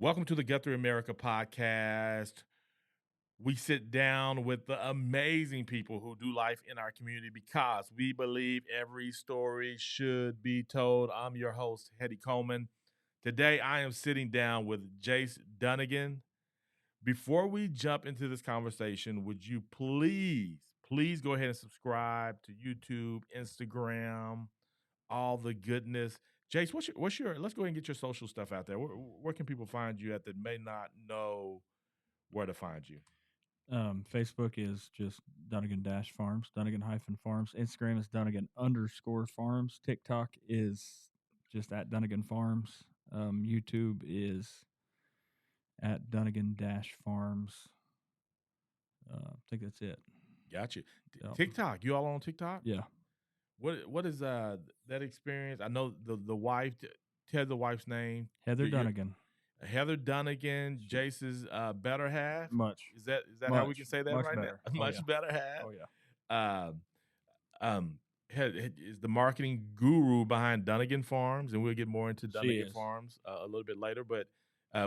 Welcome to the GuthrieAmerica Podcast. We sit down with the amazing people who do life in our community because we believe every story should be told. I'm your host, Hetty Coleman. Today, I am sitting down with Jace Dunagan. Before we jump into this conversation, would you please go ahead and subscribe to YouTube, Instagram, all the goodness. Jace, what's your let's go ahead and get your social stuff out there. Where can people find you at that may not know where to find you? Facebook is just Dunagan-Farms, Dunagan-Farms. Instagram is Dunagan_Farms. TikTok is just at Dunagan Farms. YouTube is at Dunagan-Farms. I think that's it. Gotcha. Yep. TikTok, you all on TikTok? Yeah. What is that experience? I know the wife. Tell the wife's name. Heather Dunagan. Heather Dunagan, Jace's better half. Much. Is that Much, how we can say that much right better. now? Much better half. Oh yeah. Is the marketing guru behind Dunagan Farms, and we'll get more into Dunagan Farms a little bit later. But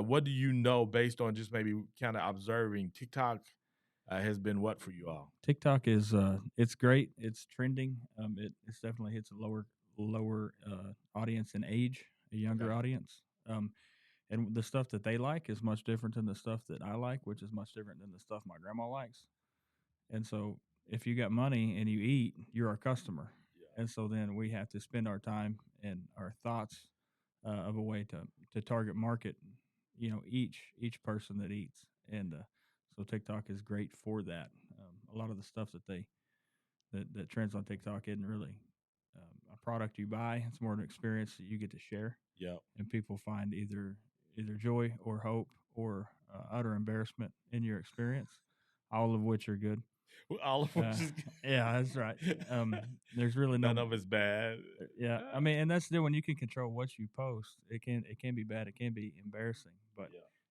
what do you know based on just maybe kind of observing TikTok has been what for you all? TikTok is it's great. It's trending. It definitely hits a lower audience in age, a younger audience. And the stuff that they like is much different than the stuff that I like, which is much different than the stuff my grandma likes. And so if you got money and you eat, you're our customer. Yeah. And so then we have to spend our time and our thoughts of a way to target market, each person that eats. And so TikTok is great for that. A lot of the stuff that trends on TikTok isn't really a product you buy. It's more an experience that you get to share. Yeah. And people find either joy or hope or utter embarrassment in your experience, all of which are good. All of which is good. Yeah, that's right. There's really none of it's bad. Yeah, I mean, and that's the when you can control what you post. It can be bad. It can be embarrassing, but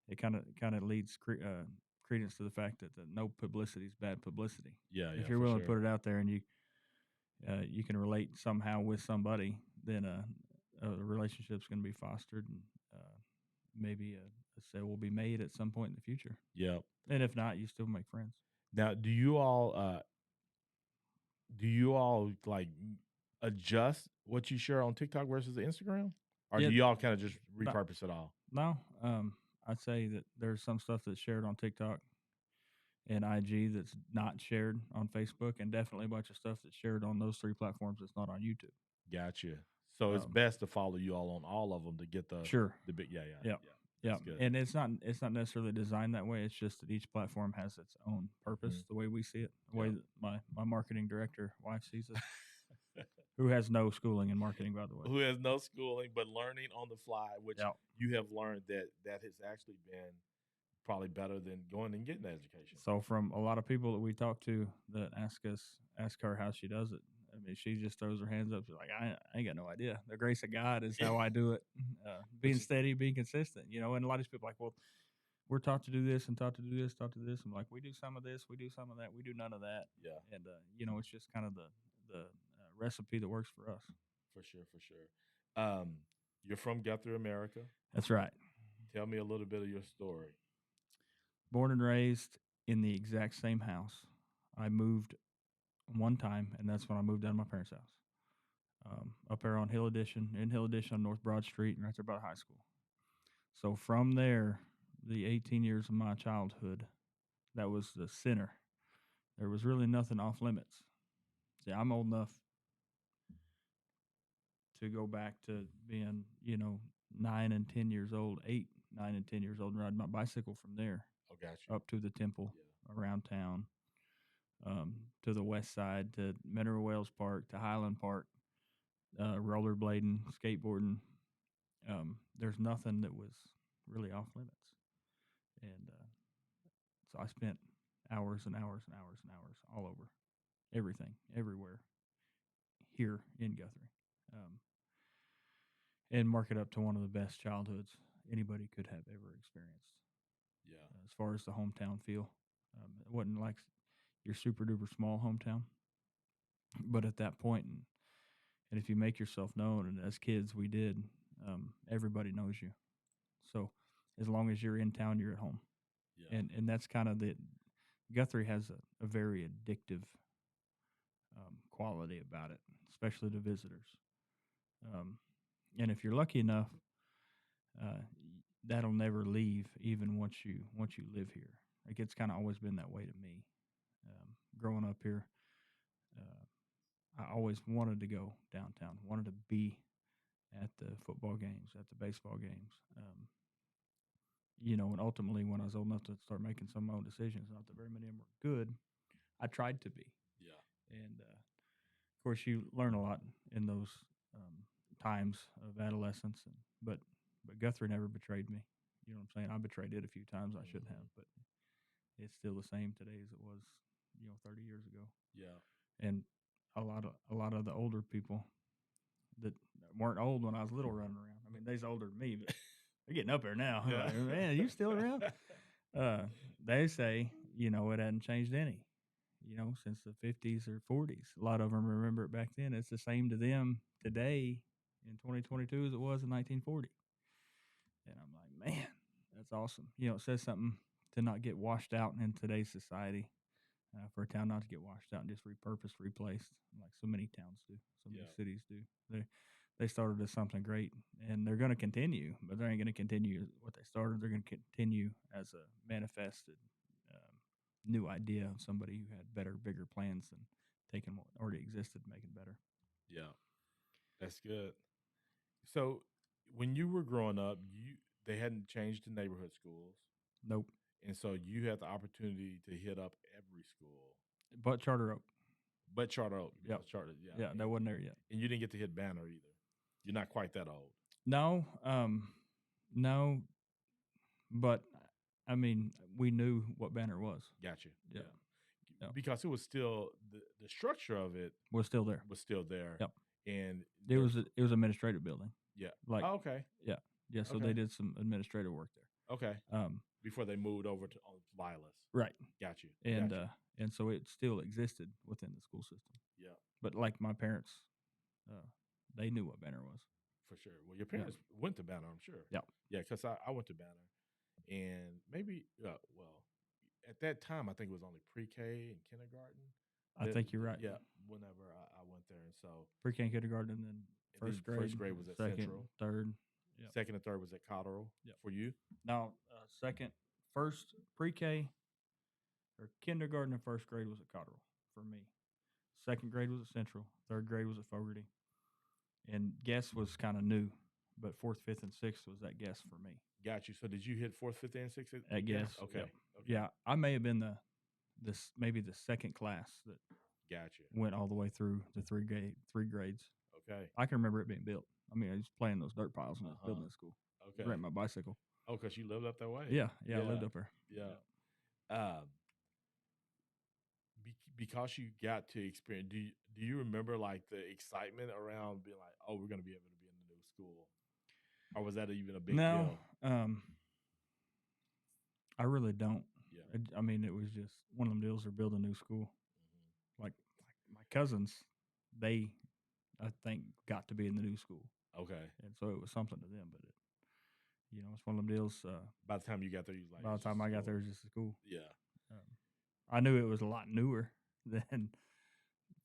it kind of leads credence to the fact that no publicity is bad publicity. Yeah, if you're willing to put it out there and you can relate somehow with somebody, then a relationship's going to be fostered, and maybe a sale will be made at some point in the future. Yeah, and if not, you still make friends. Now, do you all like adjust what you share on TikTok versus Instagram, or do you all kind of just repurpose it all? No, I'd say that there's some stuff that's shared on TikTok and IG that's not shared on Facebook, and definitely a bunch of stuff that's shared on those three platforms that's not on YouTube. Gotcha. So it's best to follow you all on all of them to get the the big yeah. And it's not necessarily designed that way. It's just that each platform has its own purpose, the way we see it, the way that my marketing director wife sees it. Who has no schooling in marketing, by the way. Who has no schooling, but learning on the fly, which you have learned that has actually been probably better than going and getting an education. So from a lot of people that we talk to that ask her how she does it, I mean, she just throws her hands up. She's like, I ain't got no idea. The grace of God is how I do it. Being steady, being consistent, and a lot of these people are like, well, we're taught to do this and taught to do this, taught to do this. I'm like, we do some of this, we do some of that, we do none of that. Yeah. And, it's just kind of the recipe that works for us. For sure. You're from GuthrieAmerica. That's right. Tell me a little bit of your story. Born and raised in the exact same house. I moved one time, and that's when I moved out of my parents' house. Up there on Hill Addition on North Broad Street, and right there by high school. So from there, the 18 years of my childhood, that was the center. There was really nothing off limits. See, I'm old enough to go back to being, 9 and 10 years old, 8, 9 and 10 years old, and ride my bicycle from there. Oh, gotcha. Up to the temple, around town, to the west side, to Mineral Wells Park, to Highland Park, rollerblading, skateboarding. There's nothing that was really off limits. And so I spent hours and hours and hours and hours all over, everything, everywhere, here in Guthrie. And mark it up to one of the best childhoods anybody could have ever experienced. Yeah. As far as the hometown feel. It wasn't like your super duper small hometown. But at that point, and if you make yourself known, and as kids we did, everybody knows you. So as long as you're in town, you're at home. Yeah. And that's kind of the Guthrie has a very addictive quality about it, especially to visitors. And if you're lucky enough, that'll never leave, even once you live here. Like it's kind of always been that way to me. Growing up here, I always wanted to go downtown, wanted to be at the football games, at the baseball games. And ultimately, when I was old enough to start making some of my own decisions, not that very many of them were good, I tried to be. Yeah. And of course, you learn a lot in those times of adolescence. But Guthrie never betrayed me. You know what I'm saying? I betrayed it a few times. I shouldn't have, but it's still the same today as it was, 30 years ago. Yeah. And a lot of the older people that weren't old when I was little running around. I mean, they's older than me, but they're getting up there now. Yeah. Like, man, you still around? They say, it hadn't changed any, since the 50s or 40s. A lot of them remember it back then. It's the same to them today in 2022 as it was in 1940. And I'm like, man, that's awesome. It says something to not get washed out in today's society, for a town not to get washed out and just repurposed, replaced, like so many towns do, so many cities do. They started as something great, and they're going to continue, but they ain't going to continue what they started. They're going to continue as a manifested new idea of somebody who had better, bigger plans than taking what already existed and making better. Yeah, that's good. So when you were growing up, they hadn't changed the neighborhood schools. Nope. And so you had the opportunity to hit up every school. But Charter Oak. But Charter Oak. Yep. Charter, Yeah, that wasn't there yet. And you didn't get to hit Banner either. You're not quite that old. No. No. But, I mean, we knew what Banner was. Got you. Yeah. Because it was still, the structure of it was still there. Yep. And it was an administrative building. Yeah. Like, okay. Yeah. Yeah. So they did some administrative work there. Okay. Before they moved over to Lilas. Right. Got you. And so it still existed within the school system. Yeah. But like my parents, they knew what Banner was. For sure. Well, your parents went to Banner, I'm sure. Yeah. Yeah, because I went to Banner. And maybe, at that time, I think it was only pre-K and kindergarten. I think you're right. Yeah, whenever I went there. And so pre-K and kindergarten, and then first grade. First grade was at second, Central. Third. Yep. Second and third was at Cotterill. Yep. For you? No, first pre-K or kindergarten and first grade was at Cotterill for me. Second grade was at Central. Third grade was at Fogarty. And Guess was kind of new, but fourth, fifth, and sixth was that Guess for me. Got you. So did you hit fourth, fifth, and sixth at Guess? Okay. Yep. Okay. Yeah, I may have been maybe the second class that went all the way through the three grades. Okay. I can remember it being built. I mean, I was playing those dirt piles when I was building at school. Okay. Rent my bicycle. Oh, because you lived up that way? Yeah, I lived up there. Yeah. Because you got to experience, do you remember like the excitement around being like, oh, we're going to be able to be in the new school? Or was that even a big deal? No, I really don't. Yeah. I mean, it was just one of them deals. They're building a new school. Mm-hmm. Like my cousins, they, I think, got to be in the new school. Okay. And so it was something to them. But it's one of them deals. By the time you got there, you was like, by the time I got there, it was just a school. Yeah. I knew it was a lot newer than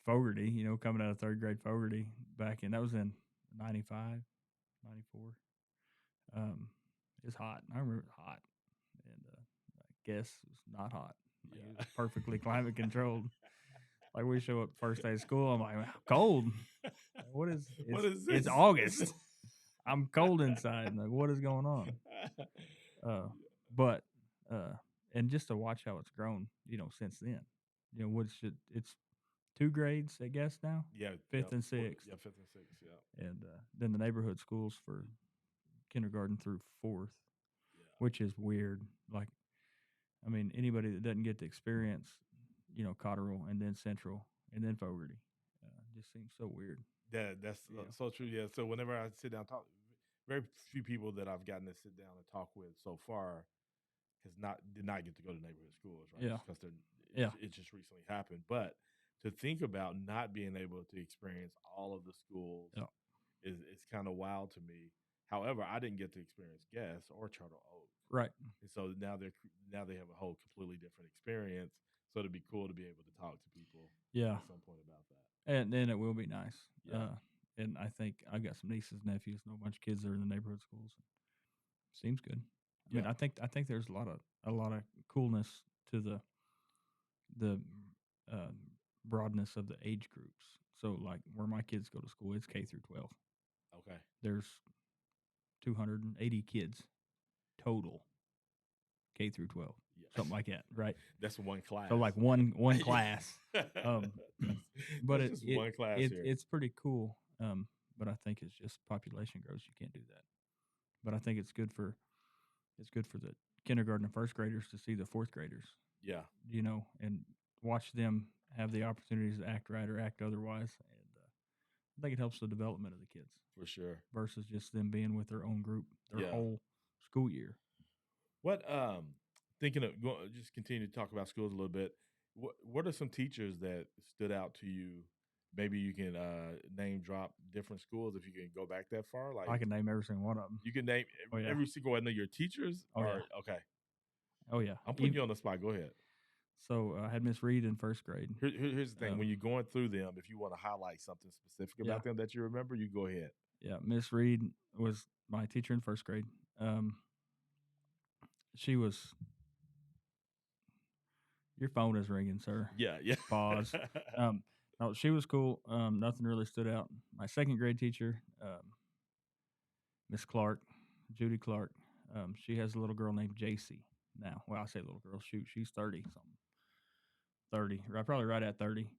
Fogarty. Coming out of third grade Fogarty back in, that was in 95, 94. It's hot. I remember it was hot. And I guess it was not hot. Like, it was perfectly climate controlled. Like we show up first day of school, I'm like, cold. What is this? It's August. I'm cold inside. Like, what is going on? And just to watch how it's grown, since then. It's 2 grades, I guess now. Yeah, fifth and sixth. Yeah, fifth and sixth. Yeah. And then the neighborhood schools for kindergarten through fourth, which is weird. Like, I mean, anybody that doesn't get to experience, Cotterill and then Central and then Fogarty, just seems so weird. That's so true. Yeah. So whenever I sit down and talk, very few people that I've gotten to sit down and talk with so far did not get to go to neighborhood schools, right? Yeah. Because it just recently happened. But to think about not being able to experience all of the schools is kind of wild to me. However, I didn't get to experience Guess or Charter Oak. Right. And so now they have a whole completely different experience. So it'd be cool to be able to talk to people Yeah. at some point about that. And then it will be nice. Yeah. And I think I've got some nieces, nephews, know a bunch of kids that are in the neighborhood schools. Seems good. I mean, Yeah. I think there's a lot of coolness to the uh, broadness of the age groups. So, like where my kids go to school, it's K through 12. Okay. There's 280 kids total, K through 12, Yeah. something like that, right? That's one class. So, like one class. But that's just one class here. it's pretty cool. But I think it's just population grows. You can't do that. But I think it's good for the kindergarten and first graders to see the fourth graders, Yeah. And watch them have the opportunities to act right or act otherwise. And I think it helps the development of the kids For sure. versus just them being with their own group their Yeah. whole school year. What thinking of just continue to talk about schools a little bit. What are some teachers that stood out to you? Maybe you can name drop different schools if you can go back that far. Like I can name every single one of them. you can name every single one of your teachers. Oh, or yeah. Okay. Oh yeah. I'm putting you on the spot. Go ahead. So I had Miss Reed in first grade. Here's the thing: when you're going through them, if you want to highlight something specific about them that you remember, you go ahead. Yeah, Miss Reed was my teacher in first grade. She was. Your phone is ringing, sir. Yeah. Pause. No, she was cool. Nothing really stood out. My second grade teacher, Miss Clark, Judy Clark. She has a little girl named Jace now. Well, I say little girl. Shoot, she's 30 something. 30, right? Probably right at 30,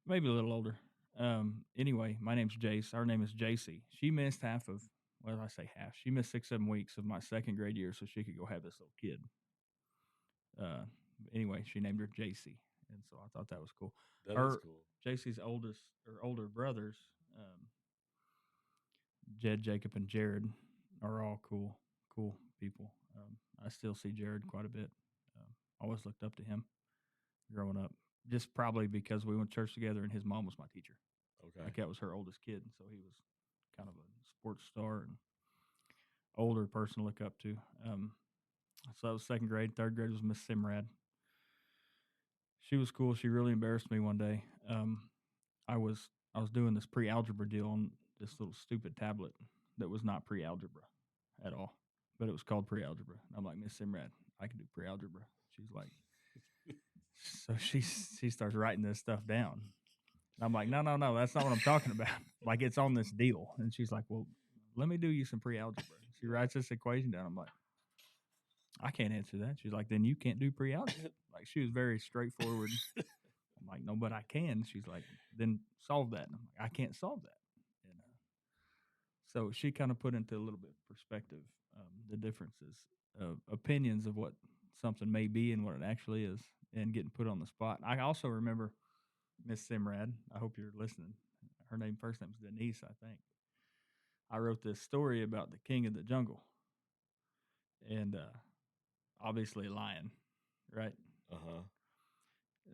maybe a little older. Anyway, my name's Jace. Our name is Jace. She missed half of. Well, I say half. She missed 6-7 weeks of my second grade year so she could go have this little kid. Anyway, she named her Jace, and so I thought that was cool. That is cool. Jace's older brothers, Jed, Jacob, and Jared, are all cool people. I still see Jared quite a bit. Always looked up to him growing up, just probably because we went to church together and his mom was my teacher. Okay. Like that was her oldest kid, so he was kind of a sports star and older person to look up to. So that was second grade. Third grade was Miss Simrad. She was cool. She really embarrassed me one day. I was doing this pre-algebra deal on this little stupid tablet that was not pre-algebra at all, but it was called pre-algebra. And I'm like, Miss Simrad, I can do pre-algebra. She's like, so she starts writing this stuff down. And I'm like, no, that's not what I'm talking about. Like it's on this deal. And she's like, well, let me do you some pre-algebra. She writes this equation down. I'm like, I can't answer that. She's like, then you can't do pre-algebra. Like she was very straightforward. I'm like, no, but I can. She's like, then solve that. And I'm like, I can't solve that. And so she kind of put into a little bit of perspective the differences of opinions of what something may be and what it actually is, and getting put on the spot. I also remember Miss Simrad. I hope you're listening. Her first name's Denise, I think. I wrote this story about the king of the jungle, and obviously a lion, right?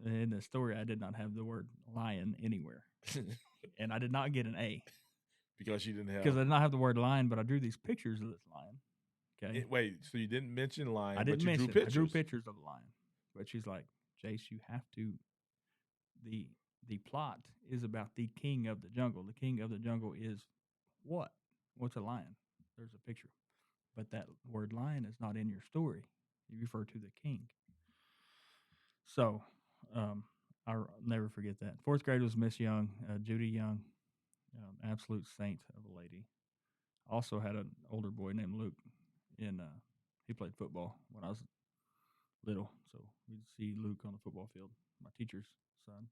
In the story, I did not have the word lion anywhere, and I did not get an A because you didn't have. Because I did not have the word lion, but I drew these pictures of this lion. Okay. Wait, so you didn't mention lion? I didn't but you mention. drew pictures. I drew pictures of the lion, but she's like, Jace, you have to. The plot is about the king of the jungle. The king of the jungle is what? What's a lion? There's a picture, but that word lion is not in your story. You refer to the king. So, I'll never forget that. Fourth grade was Miss Young, Judy Young, absolute saint of a lady. Also had an older boy named Luke. He played football when I was little, so we'd see Luke on the football field. My teacher's son.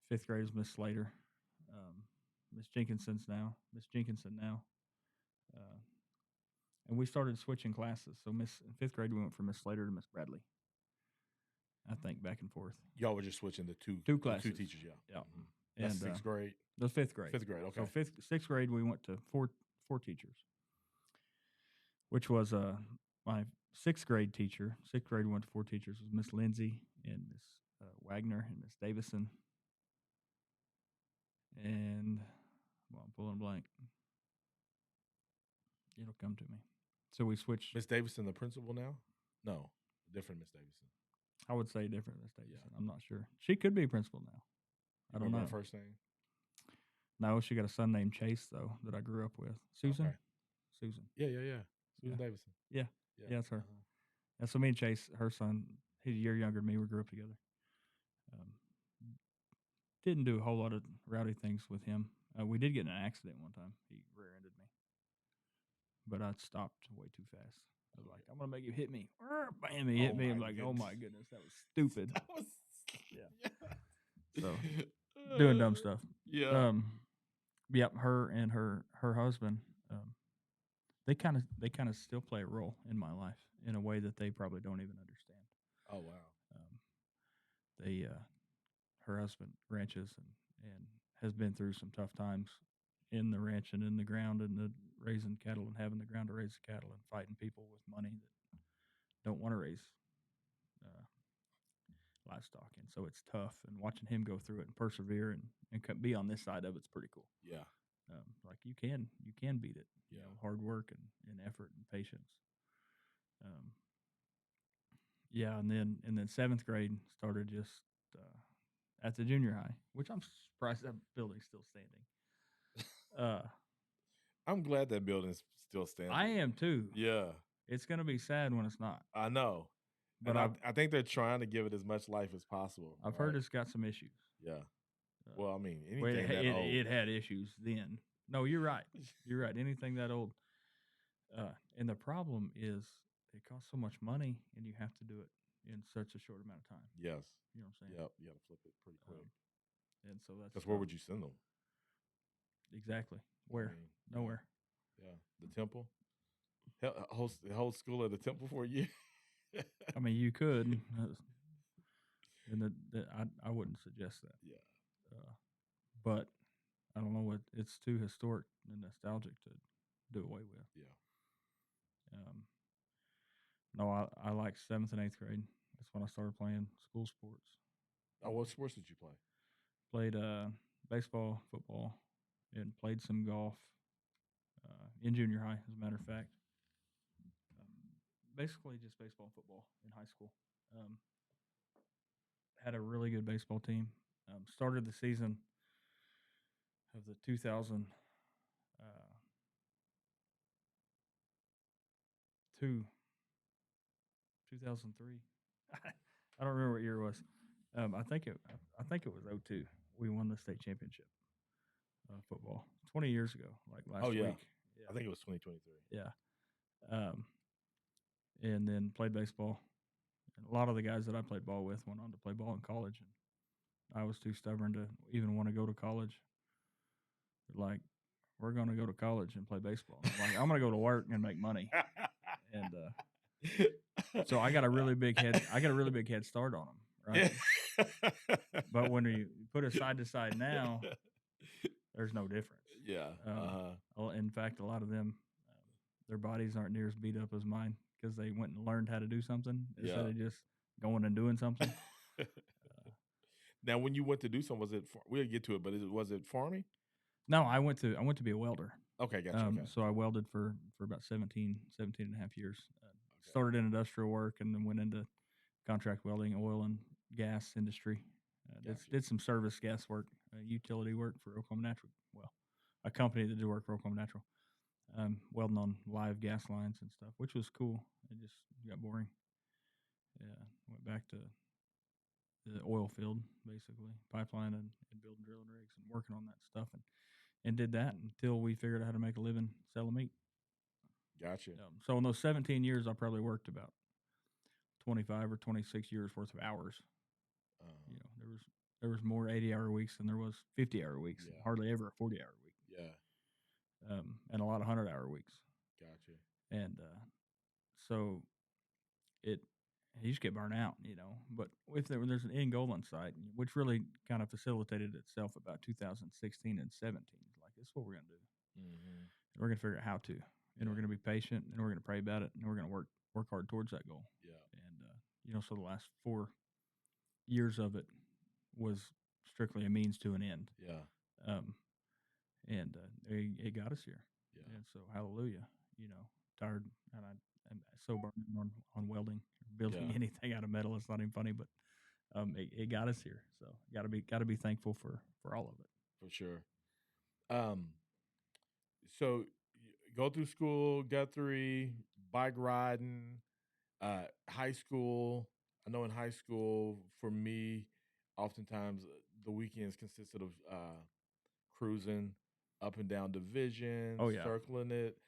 Fifth grade is Miss Slater, Miss Jenkinson now, and we started switching classes. So in fifth grade we went from Miss Slater to Miss Bradley. I think back and forth. Y'all were just switching the two classes. Two teachers, yeah. Yeah. Mm-hmm. That's sixth grade. The fifth grade. Fifth grade, okay. So sixth grade we went to four teachers, which was my sixth grade teacher. Sixth grade we went to four teachers. Was Miss Lindsay and Miss Wagner and Miss Davison. And I'm pulling a blank. It'll come to me. So we switched. Miss Davidson, the principal now? No, different Miss Davidson. I would say different Miss Davidson. Yeah. I'm not sure. She could be principal now. I don't know. Her first name? No, she got a son named Chase though that I grew up with. Susan. Okay. Susan. Yeah. Susan Davidson. Yeah, it's her. And so me and Chase, her son, he's a year younger than me. We grew up together. Didn't do a whole lot of rowdy things with him. We did get in an accident one time. He rear-ended me, but I stopped way too fast. I was like, "I'm gonna make you hit me." Bam! He hit me. I'm like, "Oh my goodness, that was stupid." That was So doing dumb stuff. Yeah. Yep. Her and her husband. They kind of still play a role in my life in a way that they probably don't even understand. Oh wow. Her husband ranches and has been through some tough times in the ranch and in the ground and the raising cattle and having the ground to raise the cattle and fighting people with money that don't want to raise livestock. And so it's tough, and watching him go through it and persevere and be on this side of it's pretty cool. Yeah. Like you can beat it. Yeah. You know, hard work and effort and patience. Yeah, and then seventh grade started just at the junior high, which I'm surprised that building's still standing. I'm glad that building's still standing. I am too. Yeah. It's gonna be sad when it's not. I know. But I think they're trying to give it as much life as possible. I've heard it's got some issues. Yeah. Well, I mean, anything that old. It had issues then. No, you're right. You're right. Anything that old. And the problem is it costs so much money, and you have to do it in such a short amount of time. Yes. You know what I'm saying? Yep. You got to flip it pretty quick. And so that's. Because where would you send them? Exactly. Where? Nowhere. Yeah. The temple. Hold school at the temple for a year. I mean, you could. And I wouldn't suggest that. Yeah. But I don't know. It's too historic and nostalgic to do away with. Yeah. No, I like 7th and 8th grade. That's when I started playing school sports. Oh, what sports did you play? Played baseball, football, and played some golf in junior high, as a matter of fact. Basically just baseball and football in high school. Had a really good baseball team. Started the season of the 2002. Uh, 2003. I don't remember what year it was. I think it was 2002. We won the state championship football 20 years ago, like last week. I think it was 2023. Yeah. And then played baseball. And a lot of the guys that I played ball with went on to play ball in college. And I was too stubborn to even want to go to college. They're like, we're going to go to college and play baseball. I'm like, I'm going to go to work and make money. And so I got a really big head start on them, right? But when you put it side to side now, there's no difference. Yeah. In fact, a lot of them, their bodies aren't near as beat up as mine because they went and learned how to do something instead of just going and doing something. Now, when you went to do something, we'll get to it, but was it farming? No, I went to be a welder. Okay, gotcha. Okay. So I welded for about 17 and a half years. Started in industrial work and then went into contract welding, oil and gas industry. Did some service gas work, utility work for Oklahoma Natural. Well, a company that did work for Oklahoma Natural. Welding on live gas lines and stuff, which was cool. It just got boring. Yeah, went back to the oil field, basically, pipeline and building drilling rigs and working on that stuff. And did that until we figured out how to make a living selling meat. Gotcha. So in those 17 years, I probably worked about 25 or 26 years worth of hours. There was more 80-hour weeks than there was 50-hour weeks. Yeah. Hardly ever a 40-hour week. Yeah. And a lot of 100-hour weeks. Gotcha. And so you just get burnt out, But if there's an end goal in sight, which really kind of facilitated itself about 2016 and 17, like this is what we're gonna do. Mm-hmm. And we're gonna figure out how to, and we're gonna be patient, and we're gonna pray about it, and we're gonna work hard towards that goal. Yeah. And so the last 4 years of it was strictly a means to an end. Yeah. And it got us here. Yeah. And so hallelujah, tired, and I'm so burned on welding, building Yeah. anything out of metal. It's not even funny, but it got us here. So got to be thankful for all of it. For sure. Um, so go through school, Guthrie, bike riding, high school. I know in high school, for me, oftentimes the weekends consisted of cruising up and down division, Oh, yeah. circling it.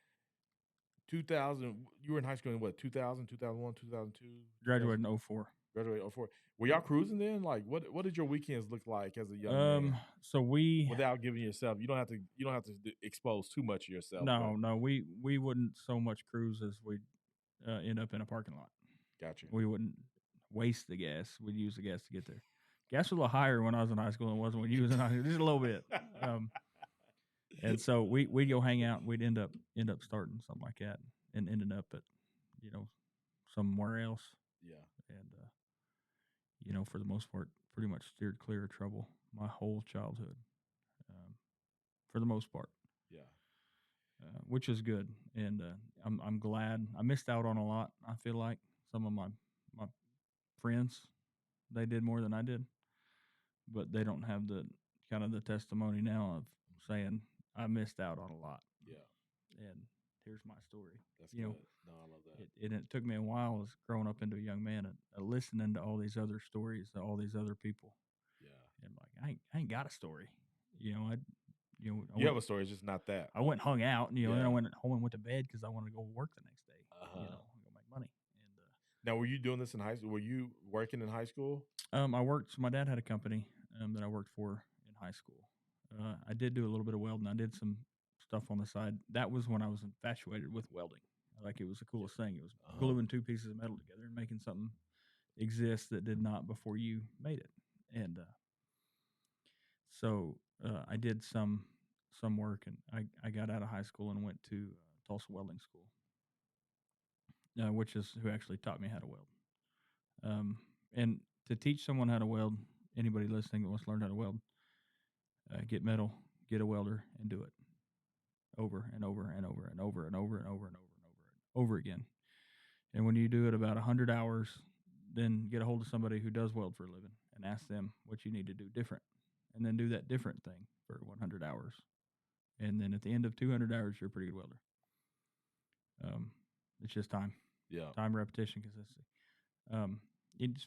2000, you were in high school in what, 2000, 2001, 2002? Graduated in 04. Graduated 04. Were y'all cruising then? Like, what did your weekends look like as a young man? So Without giving yourself, you don't have to expose too much of yourself. no, we wouldn't so much cruise as we'd end up in a parking lot. Gotcha. We wouldn't waste the gas. We'd use the gas to get there. Gas was a little higher when I was in high school than it was when you was in high school, just a little bit. And so we'd go hang out. We'd end up starting something like that, and ending up at somewhere else. Yeah. And for the most part, pretty much steered clear of trouble my whole childhood. For the most part. Yeah. Which is good, and I'm glad. I missed out on a lot. I feel like some of my friends, they did more than I did, but they don't have the kind of the testimony now of saying I missed out on a lot. Yeah. And here's my story. That's good. No, I love that. It took me a while as growing up into a young man and listening to all these other stories, to all these other people. Yeah. And like I ain't got a story. You have a story, it's just not that. I went and hung out, and then I went home and went to bed because I wanted to go work the next day. Go make money. And now, were you doing this in high school? Were you working in high school? I worked. So my dad had a company that I worked for in high school. I did do a little bit of welding. I did some stuff on the side. That was when I was infatuated with welding. Like, it was the coolest thing. It was gluing two pieces of metal together and making something exist that did not before you made it. And so I did some work, and I got out of high school and went to Tulsa Welding School, which is who actually taught me how to weld. And to teach someone how to weld, anybody listening that wants to learn how to weld, get metal, get a welder, and do it over and over and over and over and over and over and over and over again. And when you do it about 100 hours, then get a hold of somebody who does weld for a living and ask them what you need to do different, and then do that different thing for 100 hours. And then at the end of 200 hours, you're a pretty good welder. It's just time. Yeah. Time, repetition, consistency. It's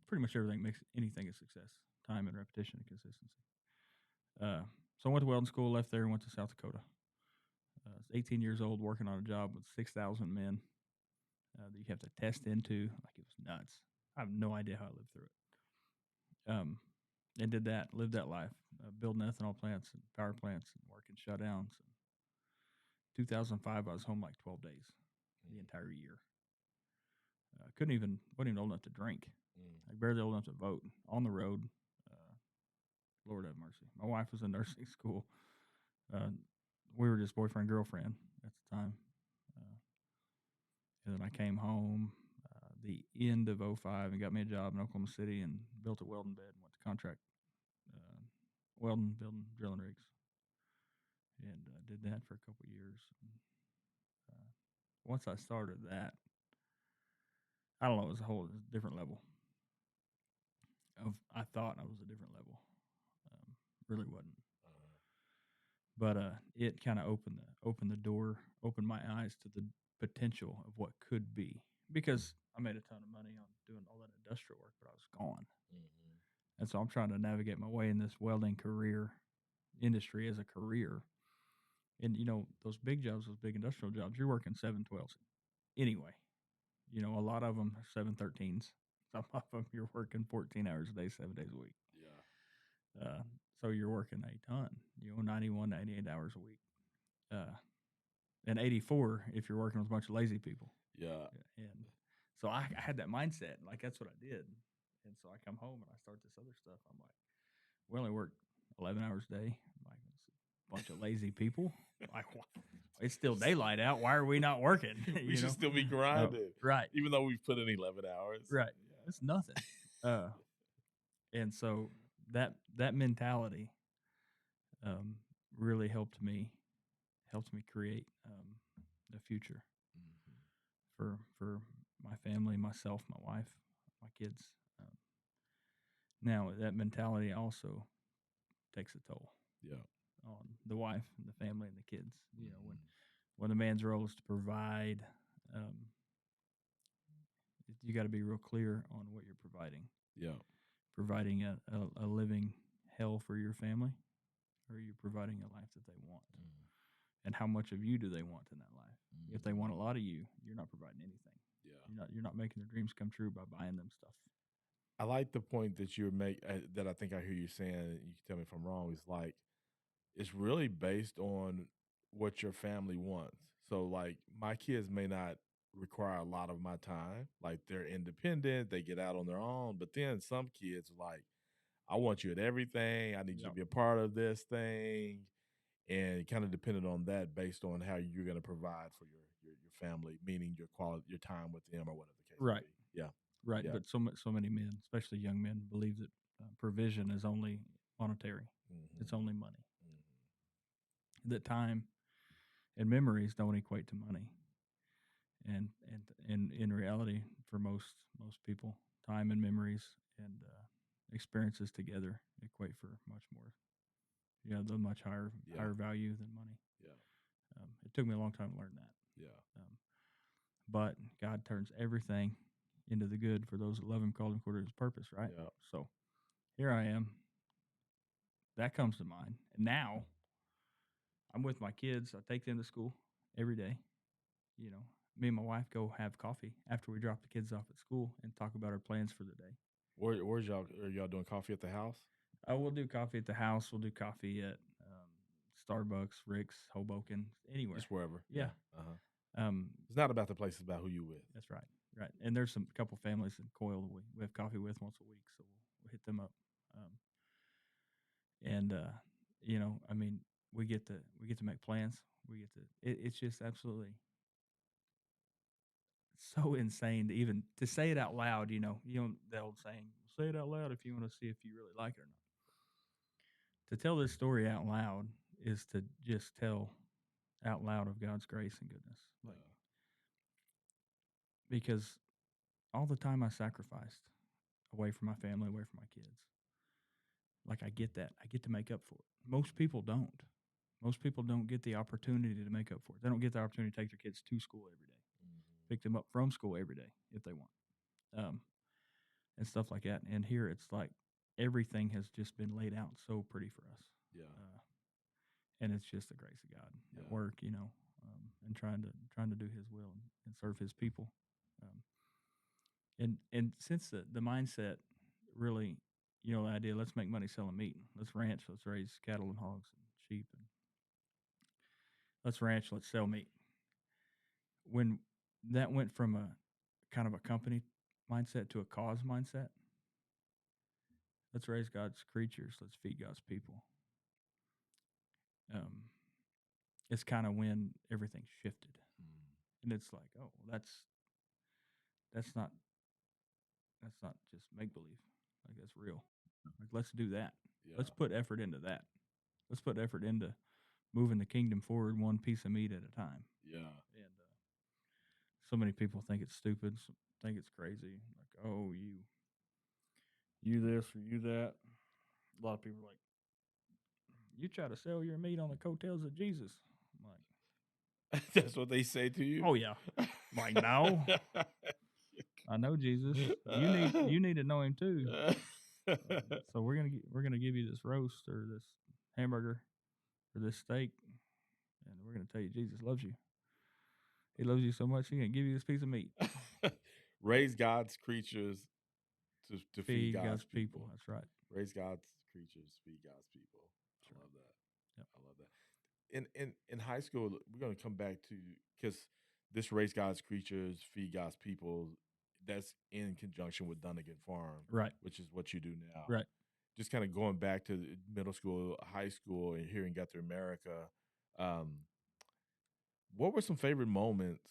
pretty much everything makes anything a success. Time and repetition and consistency. So I went to welding school, left there, and went to South Dakota. I was 18 years old, working on a job with 6,000 men that you have to test into. Like, it was nuts. I have no idea how I lived through it. And did that, lived that life, building ethanol plants and power plants and working shutdowns. 2005, I was home like 12 days, the entire year. Wasn't even old enough to drink. Like, barely old enough to vote. On the road. Lord have mercy. My wife was in nursing school. We were just boyfriend, girlfriend at the time. And then I came home the end of 05 and got me a job in Oklahoma City and built a welding bed and went to contract welding, building, drilling rigs. And did that for a couple of years. Once I started that, I don't know, it was a whole different level. I thought I was a different level. Really wasn't. But it kind of opened the door, opened my eyes to the potential of what could be. Because I made a ton of money on doing all that industrial work, but I was gone. And so I'm trying to navigate my way in this welding industry as a career. And, those big jobs, those big industrial jobs, you're working 7/12s anyway. A lot of them are 7/13s. Some of them you're working 14 hours a day, 7 days a week. Yeah. So you're working a ton, 91, 98 hours a week. And 84 if you're working with a bunch of lazy people. Yeah. And so I had that mindset. Like, that's what I did. And so I come home and I start this other stuff. I'm like, we only work 11 hours a day. I'm like, it's a bunch of lazy people. Like, it's still daylight out. Why are we not working? We should still be grinding. Right. Even though we've put in 11 hours. Right. Yeah. It's nothing. And so that mentality really helped me create the future. for my family, myself, my wife, my kids. Now that mentality also takes a toll on the wife and the family and the kids. You know, when the man's role is to provide, um, you got to be real clear on what you're providing. Yeah. Providing a living hell for your family, or are you providing a life that they want? And how much of you do they want in that life? If they want a lot of you, you're not providing anything. Yeah. You're not making their dreams come true by buying them stuff. I like the point that you make that I think I hear you saying. You can tell me if I'm wrong. It's like it's really based on what your family wants. So like my kids may not require a lot of my time. Like they're independent, they get out on their own. But then some kids are like, I want you at everything. I need you to be a part of this thing. And kind of dependent on that based on how you're going to provide for your family, meaning your quality, your time with them or whatever the case may be. Yeah. Right. Yeah. But so many men, especially young men, believe that provision is only monetary. It's only money. That time and memories don't equate to money. And in reality, for most people, time and memories and experiences together equate for much more. Yeah, the much higher value than money. Yeah. It took me a long time to learn that. Yeah. But God turns everything into the good for those that love Him, called according to His purpose. Right. Yeah. So here I am. That comes to mind. And now I'm with my kids. I take them to school every day. You know, me and my wife go have coffee after we drop the kids off at school and talk about our plans for the day. Where's y'all? Are y'all doing coffee at the house? We'll do coffee at the house. We'll do coffee at Starbucks, Rick's, Hoboken, anywhere. Just wherever. Yeah. It's not about the place; it's about who you with. That's right. Right. And there's some couple families in Coyle that we have coffee with once a week, so we'll hit them up. You know, I mean, we get to make plans. It's just absolutely so insane to even to say it out loud. You know the old saying, say it out loud if you want to see if you really like it or not. To tell this story out loud is to just tell out loud of God's grace and goodness. Like, because all the time I sacrificed away from my family, away from my kids. Like, I get that. I get to make up for it. Most people don't. Most people don't get the opportunity to make up for it. They don't get the opportunity to take their kids to school every day, pick them up from school every day if they want, and stuff like that. And here it's like everything has just been laid out so pretty for us. Yeah. And it's just the grace of God at work, you know, and trying to do His will and serve His people. And since the mindset really, you know, the idea, let's make money selling meat. Let's ranch. Let's raise cattle and hogs and sheep. And let's ranch. Let's sell meat. When that went from a kind of a company mindset to a cause mindset, let's raise God's creatures. Let's feed God's people. It's kind of when everything shifted. And it's like, oh, that's not just make believe. Like, that's real. Like, let's do that. Yeah. Let's put effort into that. Let's put effort into moving the kingdom forward one piece of meat at a time. Yeah. And so many people think it's stupid, think it's crazy. Like, oh, you this or you that. A lot of people are like, you try to sell your meat on the coattails of Jesus. I'm like, that's what they say to you? Oh, yeah. I'm like, no. I know Jesus. You need to know Him too. So we're gonna give you this roast or this hamburger or this steak, and we're gonna tell you Jesus loves you. He loves you so much He can give you this piece of meat. Raise God's creatures to feed God's people. That's right. Raise God's creatures, feed God's people. Sure. I love that. Yep. I love that. In high school, we're gonna come back to, because this raise God's creatures, feed God's people, that's in conjunction with Dunagan Farm, right? Which is what you do now, right? Just kind of going back to middle school, high school, and here in GuthrieAmerica, what were some favorite moments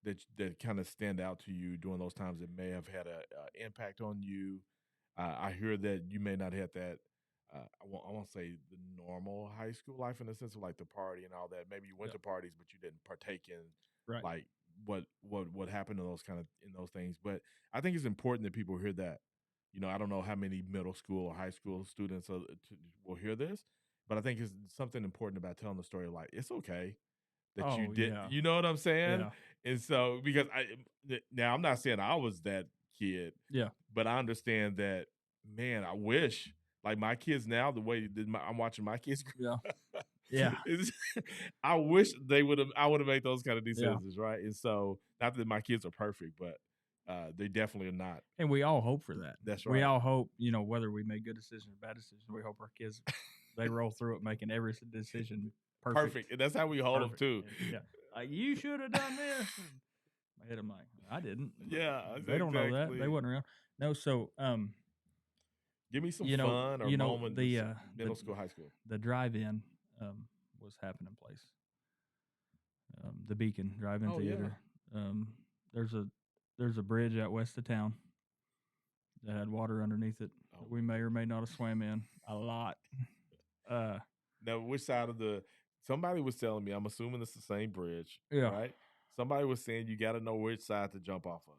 that kind of stand out to you during those times that may have had an impact on you? I hear that you may not have that. I won't say the normal high school life in the sense of like the party and all that. Maybe you went to parties, but you didn't partake in like what happened in those things. But I think it's important that people hear that. I don't know how many middle school or high school students will hear this, but I think it's something important about telling the story. Like, it's okay that you did. Yeah. You know what I'm saying? Yeah. And so, because now I'm not saying I was that kid. Yeah. But I understand that, man, I wish, like, my kids now, the way I'm watching my kids grow. Yeah. I wish I would have made those kind of decisions, right? And so, not that my kids are perfect, but they definitely are not. And we all hope for that. That's right. We all hope, whether we make good decisions or bad decisions, we hope our kids, they roll through it making every decision perfect. And that's how we hold them, too. Yeah. Like, you should have done this. I hit them like, I didn't. Yeah. They don't know that. They wasn't around. No, so give me some fun or moment middle school, high school. The drive-in was happening place. The Beacon Drive-In Theater. Yeah. There's a bridge out west of town that had water underneath it. That we may or may not have swam in a lot. Now, which side of somebody was telling me, I'm assuming it's the same bridge, right? Somebody was saying you got to know which side to jump off of.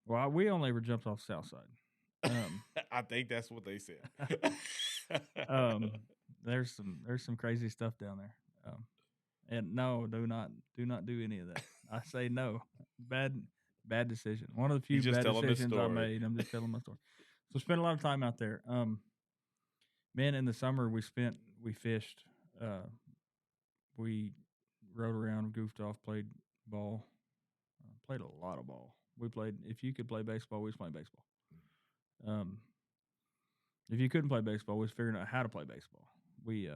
Well, we only ever jumped off the south side. I think that's what they said. There's some crazy stuff down there. And no, do not do any of that. I say no. Bad decision. One of the few bad decisions I made. I'm just telling my story. So spent a lot of time out there. Man, in the summer we fished. We rode around, goofed off, played ball. Played a lot of ball. We played. If you could play baseball, we was playing baseball. If you couldn't play baseball, we was figuring out how to play baseball. We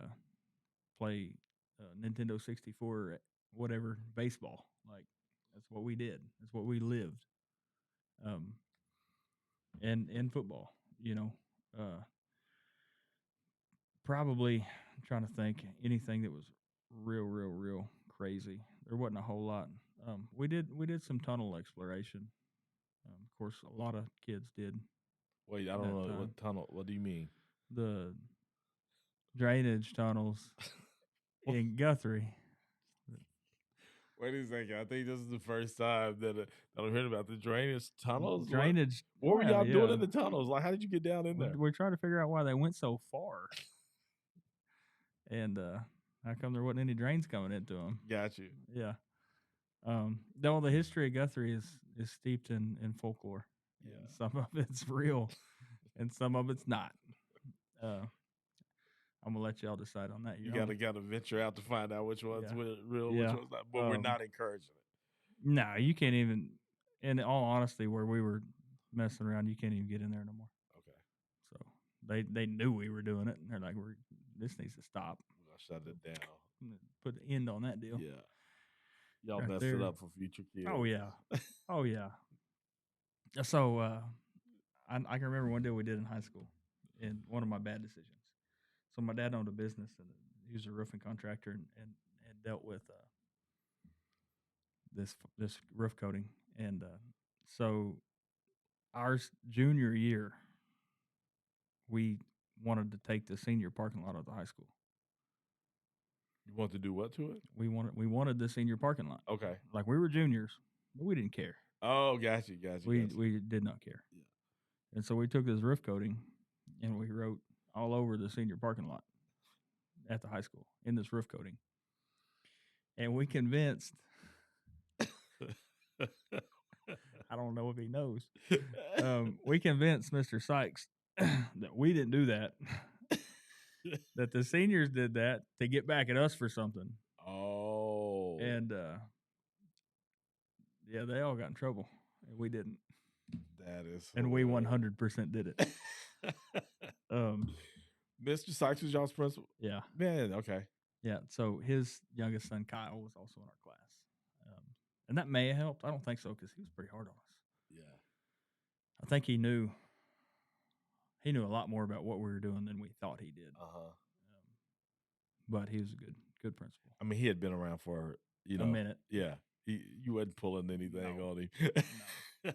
play Nintendo 64, whatever, baseball. Like, that's what we did. That's what we lived. And football, probably, I'm trying to think, anything that was real crazy. There wasn't a whole lot. We did some tunnel exploration. Of course, a lot of kids did. Wait, I don't know what tunnel. What do you mean? The drainage tunnels in Guthrie. Wait a second. I think this is the first time that I'm hearing about the drainage tunnels. Drainage. What were y'all doing in the tunnels? Like, how did you get down in there? We're trying to figure out why they went so far. And how come there wasn't any drains coming into them? Got you. Yeah. Though the history of Guthrie is steeped in folklore. Yeah. Some of it's real, and some of it's not. I'm gonna let y'all decide on that. You gotta venture out to find out which one's real, which one's not. But we're not encouraging it. No, you can't even. In all honesty, where we were messing around, you can't even get in there no more. Okay. So they knew we were doing it, and they're like, this needs to stop. I'll shut it down. Put an end on that deal. Yeah. Y'all messed it up for future kids. Oh yeah. Oh yeah. So I can remember one deal we did in high school, and one of my bad decisions. So my dad owned a business, and he was a roofing contractor, and dealt with this roof coating. And so our junior year, we wanted to take the senior parking lot of the high school. You want to do what to it? We wanted the senior parking lot. Okay. Like, we were juniors, but we didn't care. Oh, gotcha. We did not care. Yeah. And so we took this roof coating, and we wrote all over the senior parking lot at the high school in this roof coating. And we convinced, I don't know if he knows, we convinced Mr. Sykes that we didn't do that, that the seniors did that to get back at us for something. Oh. And, yeah, they all got in trouble, and we didn't. That is and we 100% did it. Mr. Sykes was y'all's principal? Yeah. Man, okay. Yeah, so his youngest son, Kyle, was also in our class. And that may have helped. I don't think so, because he was pretty hard on us. Yeah. I think he knew a lot more about what we were doing than we thought he did. Uh-huh. But he was a good principal. I mean, he had been around for, a minute. Yeah. You wasn't pulling anything on him. No.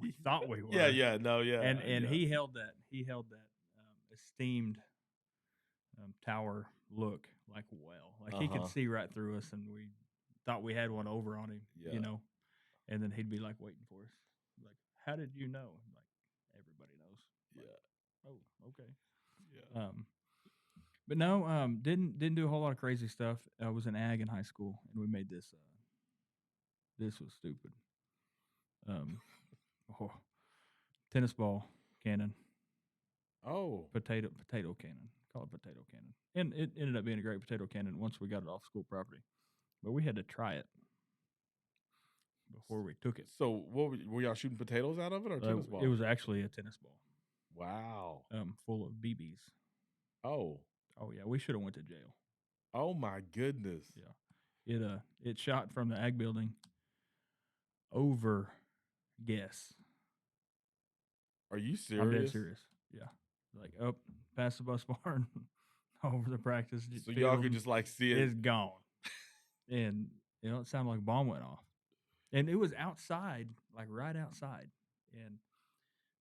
We thought we were. Yeah. And he held that esteemed tower look like well. Like, he could see right through us, and we thought we had one over on him, And then he'd be like waiting for us. Like, how did you know? I'm like, everybody knows. Like, Yeah. oh, okay. Yeah. But no, didn't do a whole lot of crazy stuff. I was in ag in high school, and we made this. This was stupid. Oh, tennis ball cannon, Oh. potato cannon. Call it potato cannon, and it ended up being a great potato cannon once we got it off school property. But we had to try it before we took it. So what were y'all shooting potatoes out of it or tennis balls? It was actually a tennis ball. Wow. Full of BBs. Oh. Oh yeah, we should have went to jail. Oh my goodness. Yeah. It shot from the ag building over guess. Are you serious? I'm dead serious. Yeah. Like up past the bus barn over the practice. So y'all could just like see it. It's gone. And it sounded like a bomb went off. And it was outside, like right outside. And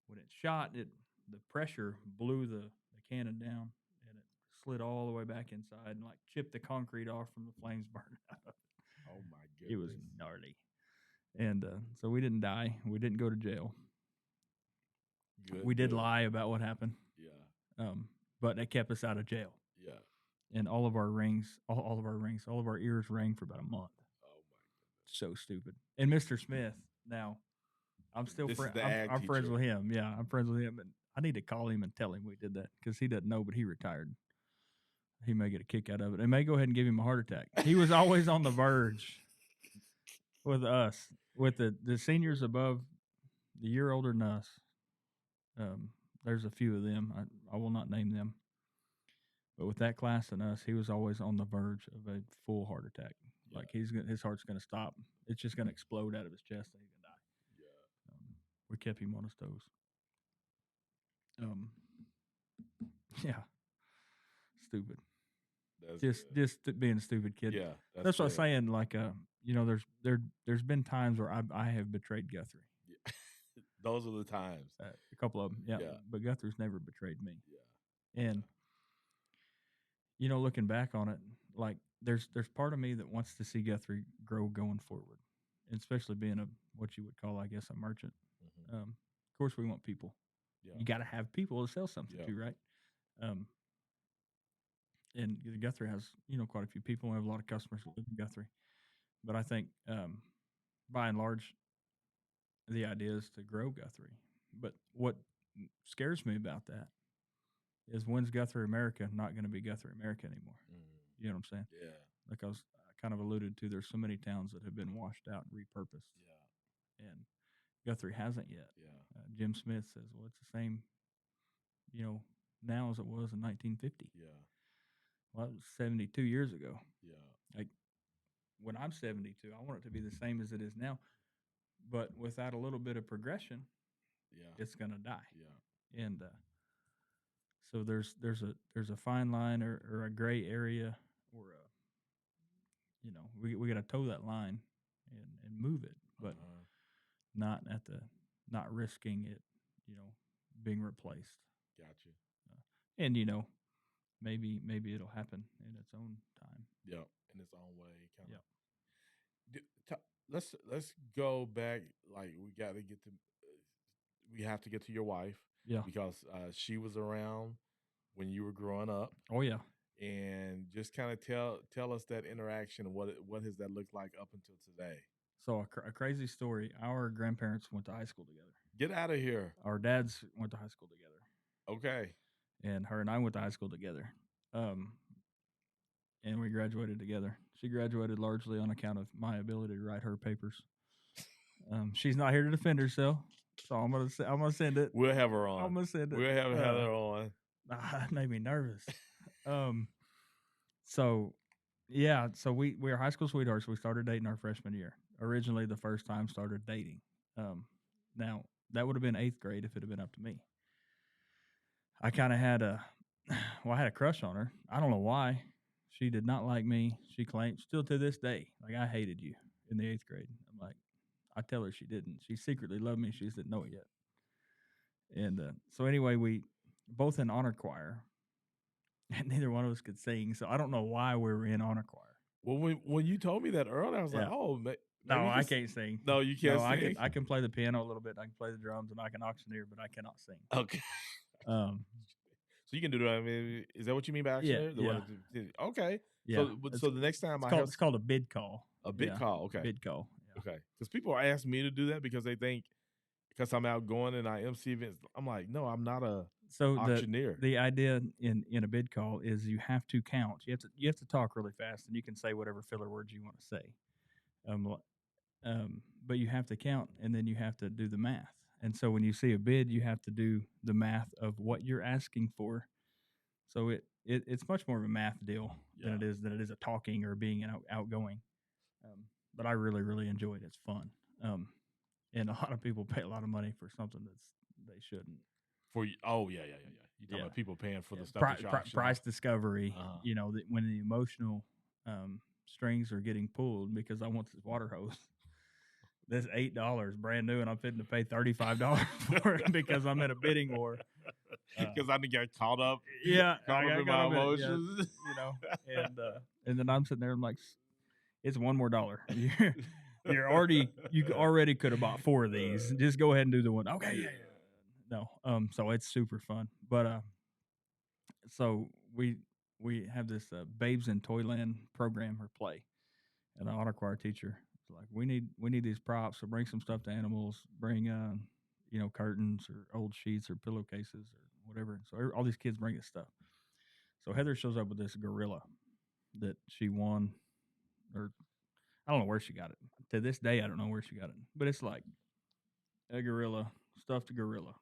when it shot, the pressure blew the cannon down, and it slid all the way back inside and like chipped the concrete off from the flames burning out of it. Oh my goodness. It was gnarly. And so we didn't die. We didn't go to jail. Good. We did lie about what happened. Yeah. But it kept us out of jail. Yeah. And all of our ears rang for about a month. Oh my goodness. So stupid. And Mr. Smith, now I'm still I'm friends with him. Yeah, I'm friends with him, and I need to call him and tell him we did that because he doesn't know, but he retired. He may get a kick out of it. It may go ahead and give him a heart attack. He was always on the verge with us, with the seniors above the year older than us. There's a few of them. I will not name them. But with that class and us, he was always on the verge of a full heart attack. Yeah. Like his heart's going to stop. It's just going to explode out of his chest and he's going to die. Yeah. We kept him on his toes. Yeah. Stupid. Just being a stupid kid. Yeah. That's what I'm saying. Like, there's been times where I have betrayed Guthrie. Yeah. Those are the times. A couple of them. Yeah. But Guthrie's never betrayed me. Yeah. And looking back on it, like there's part of me that wants to see Guthrie grow going forward, and especially being what you would call, I guess, a merchant. Mm-hmm. Of course, we want people. Yeah. You got to have people to sell something to, right? And Guthrie has quite a few people. We have a lot of customers who live in Guthrie, but I think by and large, the idea is to grow Guthrie. But what scares me about that is when's GuthrieAmerica not going to be GuthrieAmerica anymore? You know what I'm saying? Yeah. Like I kind of alluded to, there's so many towns that have been washed out and repurposed. Yeah. And Guthrie hasn't yet. Yeah. Jim Smith says, well, it's the same, now as it was in 1950. Yeah. Well, that was 72 years ago. Yeah. Like when I'm 72, I want it to be the same as it is now. But without a little bit of progression, it's going to die. Yeah. And so there's a fine line or a gray area, or we got to toe that line and move it, but not risking it, being replaced. Gotcha. And maybe it'll happen in its own time. Yeah, in its own way. Let's go back. Like we have to get to your wife. Yeah. Because she was around when you were growing up. Oh yeah. And just kind of tell us that interaction. What has that looked like up until today? So a crazy story. Our grandparents went to high school together. Get out of here. Our dads went to high school together. Okay. And her and I went to high school together. And we graduated together. She graduated largely on account of my ability to write her papers. She's not here to defend herself, so I'm gonna send it. We'll have her on. I'm gonna send it. We'll have her on. That made me nervous. So we were high school sweethearts. We started dating our freshman year. Originally, the first time started dating. Now that would have been 8th grade if it had been up to me. I kind of had I had a crush on her. I don't know why. She did not like me. She claimed, still to this day, like, I hated you in the 8th grade. I'm like, I tell her she didn't. She secretly loved me. She just didn't know it yet. And so anyway, we both in honor choir, and neither one of us could sing. So I don't know why we were in honor choir. Well, when you told me that earlier, I was like, oh, No, Maybe you I can s- can't sing. No, you No, can't sing. I can play the piano a little bit. I can play the drums and I can auctioneer, but I cannot sing. Okay. Um, So you can do that. I mean, is that what you mean by yeah, auctioneer? yeah, Okay. yeah. So the next time It's I called have it's called a bid call. a bid Yeah, call, okay, bid call. Yeah. okay, because people ask me to do that because they think because I'm outgoing and I MC events, I'm like, no, I'm not a So auctioneer. the idea in a bid call is you have to count. You have to talk really fast, and you can say whatever filler words you want to say. Um, but you have to count, and then you have to do the math. And so when you see a bid, you have to do the math of what you're asking for. So it's much more of a math deal than it is a talking or being outgoing. But I really enjoy it. It's fun. And a lot of people pay a lot of money for something they shouldn't. Oh yeah. You talking about people paying for the stuff that you auction Price off? discovery. When the emotional strings are getting pulled because I want this water hose. This $8 brand new, and I'm fitting to pay $35 for it because I'm in a bidding war. Because I didn't get caught up. Yeah, caught up in my emotions. and then I'm sitting there. I'm like, it's one more dollar. You already could have bought 4 of these. Just go ahead and do the one. Okay, yeah. No, so it's super fun. But so we have this Babes in Toyland program or play, and the honor choir teacher is like, we need these props, so bring some stuffed animals, bring curtains or old sheets or pillowcases or whatever. So all these kids bring this stuff. So Heather shows up with this gorilla that she won, or I don't know where she got it. To this day, I don't know where she got it, but it's like a gorilla, stuffed gorilla.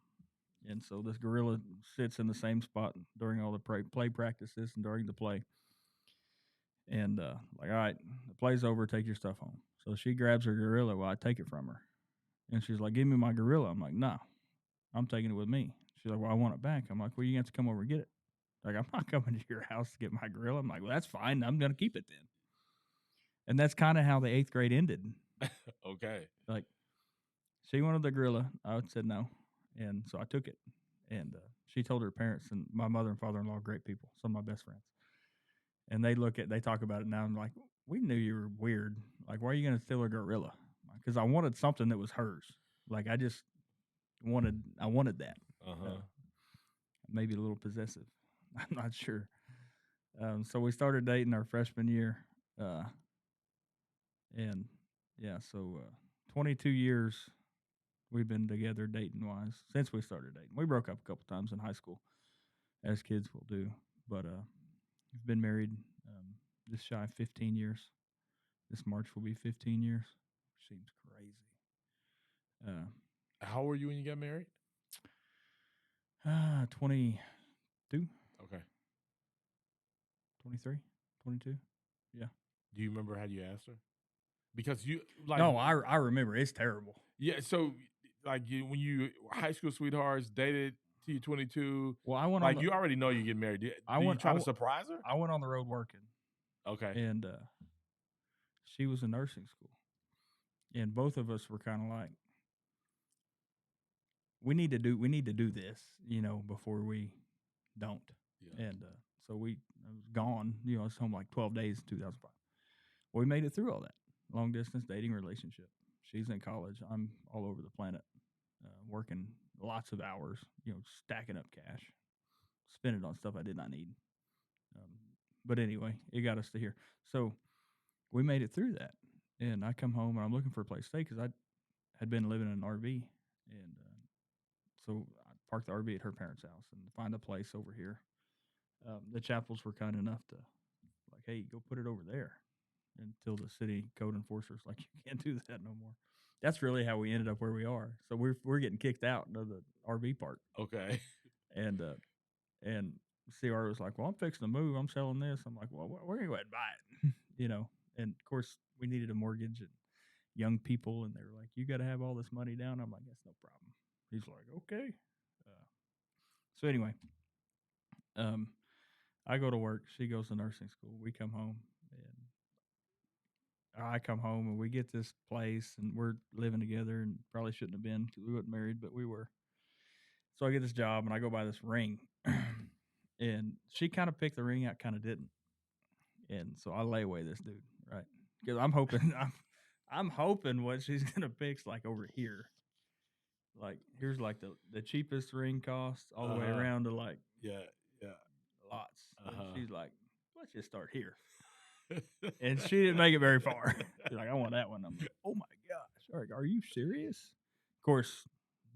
And so this gorilla sits in the same spot during all the play practices and during the play. And like, all right, the play's over, take your stuff home. So she grabs her gorilla. Well, I take it from her. And she's like, give me my gorilla. I'm like, no, I'm taking it with me. She's like, well, I want it back. I'm like, well, you have to come over and get it. Like, I'm not coming to your house to get my gorilla. I'm like, well, that's fine. I'm going to keep it then. And that's kind of how the 8th grade ended. Okay. Like, she wanted the gorilla. I said no. And so I took it. And she told her parents, and my mother and father-in-law are great people, some of my best friends. And they talk about it now and like, we knew you were weird. Like, why are you going to steal a gorilla? Because I wanted something that was hers. Like, I wanted that. Maybe a little possessive. I'm not sure. So we started dating our freshman year. And yeah, so 22 years we've been together dating wise since we started dating. We broke up a couple times in high school, as kids will do. But we've been married just shy of 15 years. This March will be 15 years. Seems crazy. How old were you when you got married? 22. Okay. 23, 22. Yeah. Do you remember how you asked her? Because you like no, I remember. It's terrible. Yeah, so like when you high school sweethearts dated till you're 22. Well, I went like on you already know you get married. Did you try to surprise her? I went on the road working. Okay. And she was in nursing school, and both of us were kind of like, we need to do this, before we don't. Yeah. And so I was gone. I was home like 12 days in 2005. Well, we made it through all that long distance dating relationship. She's in college. I'm all over the planet, working lots of hours. Stacking up cash, spend it on stuff I did not need. But anyway, it got us to here. So we made it through that. And I come home and I'm looking for a place to stay because I had been living in an RV. And so I parked the RV at her parents' house and find a place over here. The Chapels were kind enough to like, hey, go put it over there. Until the city code enforcers like, you can't do that no more. That's really how we ended up where we are. So we're getting kicked out of the RV park. Okay. And CR was like, well, I'm fixing to move. I'm selling this. I'm like, well, we're going to go ahead and buy it. And of course we needed a mortgage and young people. And they were like, you got to have all this money down. I'm like, that's no problem. He's like, okay. So anyway, I go to work. She goes to nursing school. We come home and I come home and we get this place and we're living together and probably shouldn't have been because we weren't married, but we were. So I get this job and I go buy this ring and she kind of picked the ring out, kind of didn't. And so I lay away this dude, right? Because I'm hoping I'm hoping what she's gonna pick's like over here. Like here's like the cheapest ring cost all the way around to like Yeah. lots. And Uh-huh. she's like, let's just start here. And she didn't make it very far. She's like, I want that one. I'm like, oh my gosh, are you serious? Of course,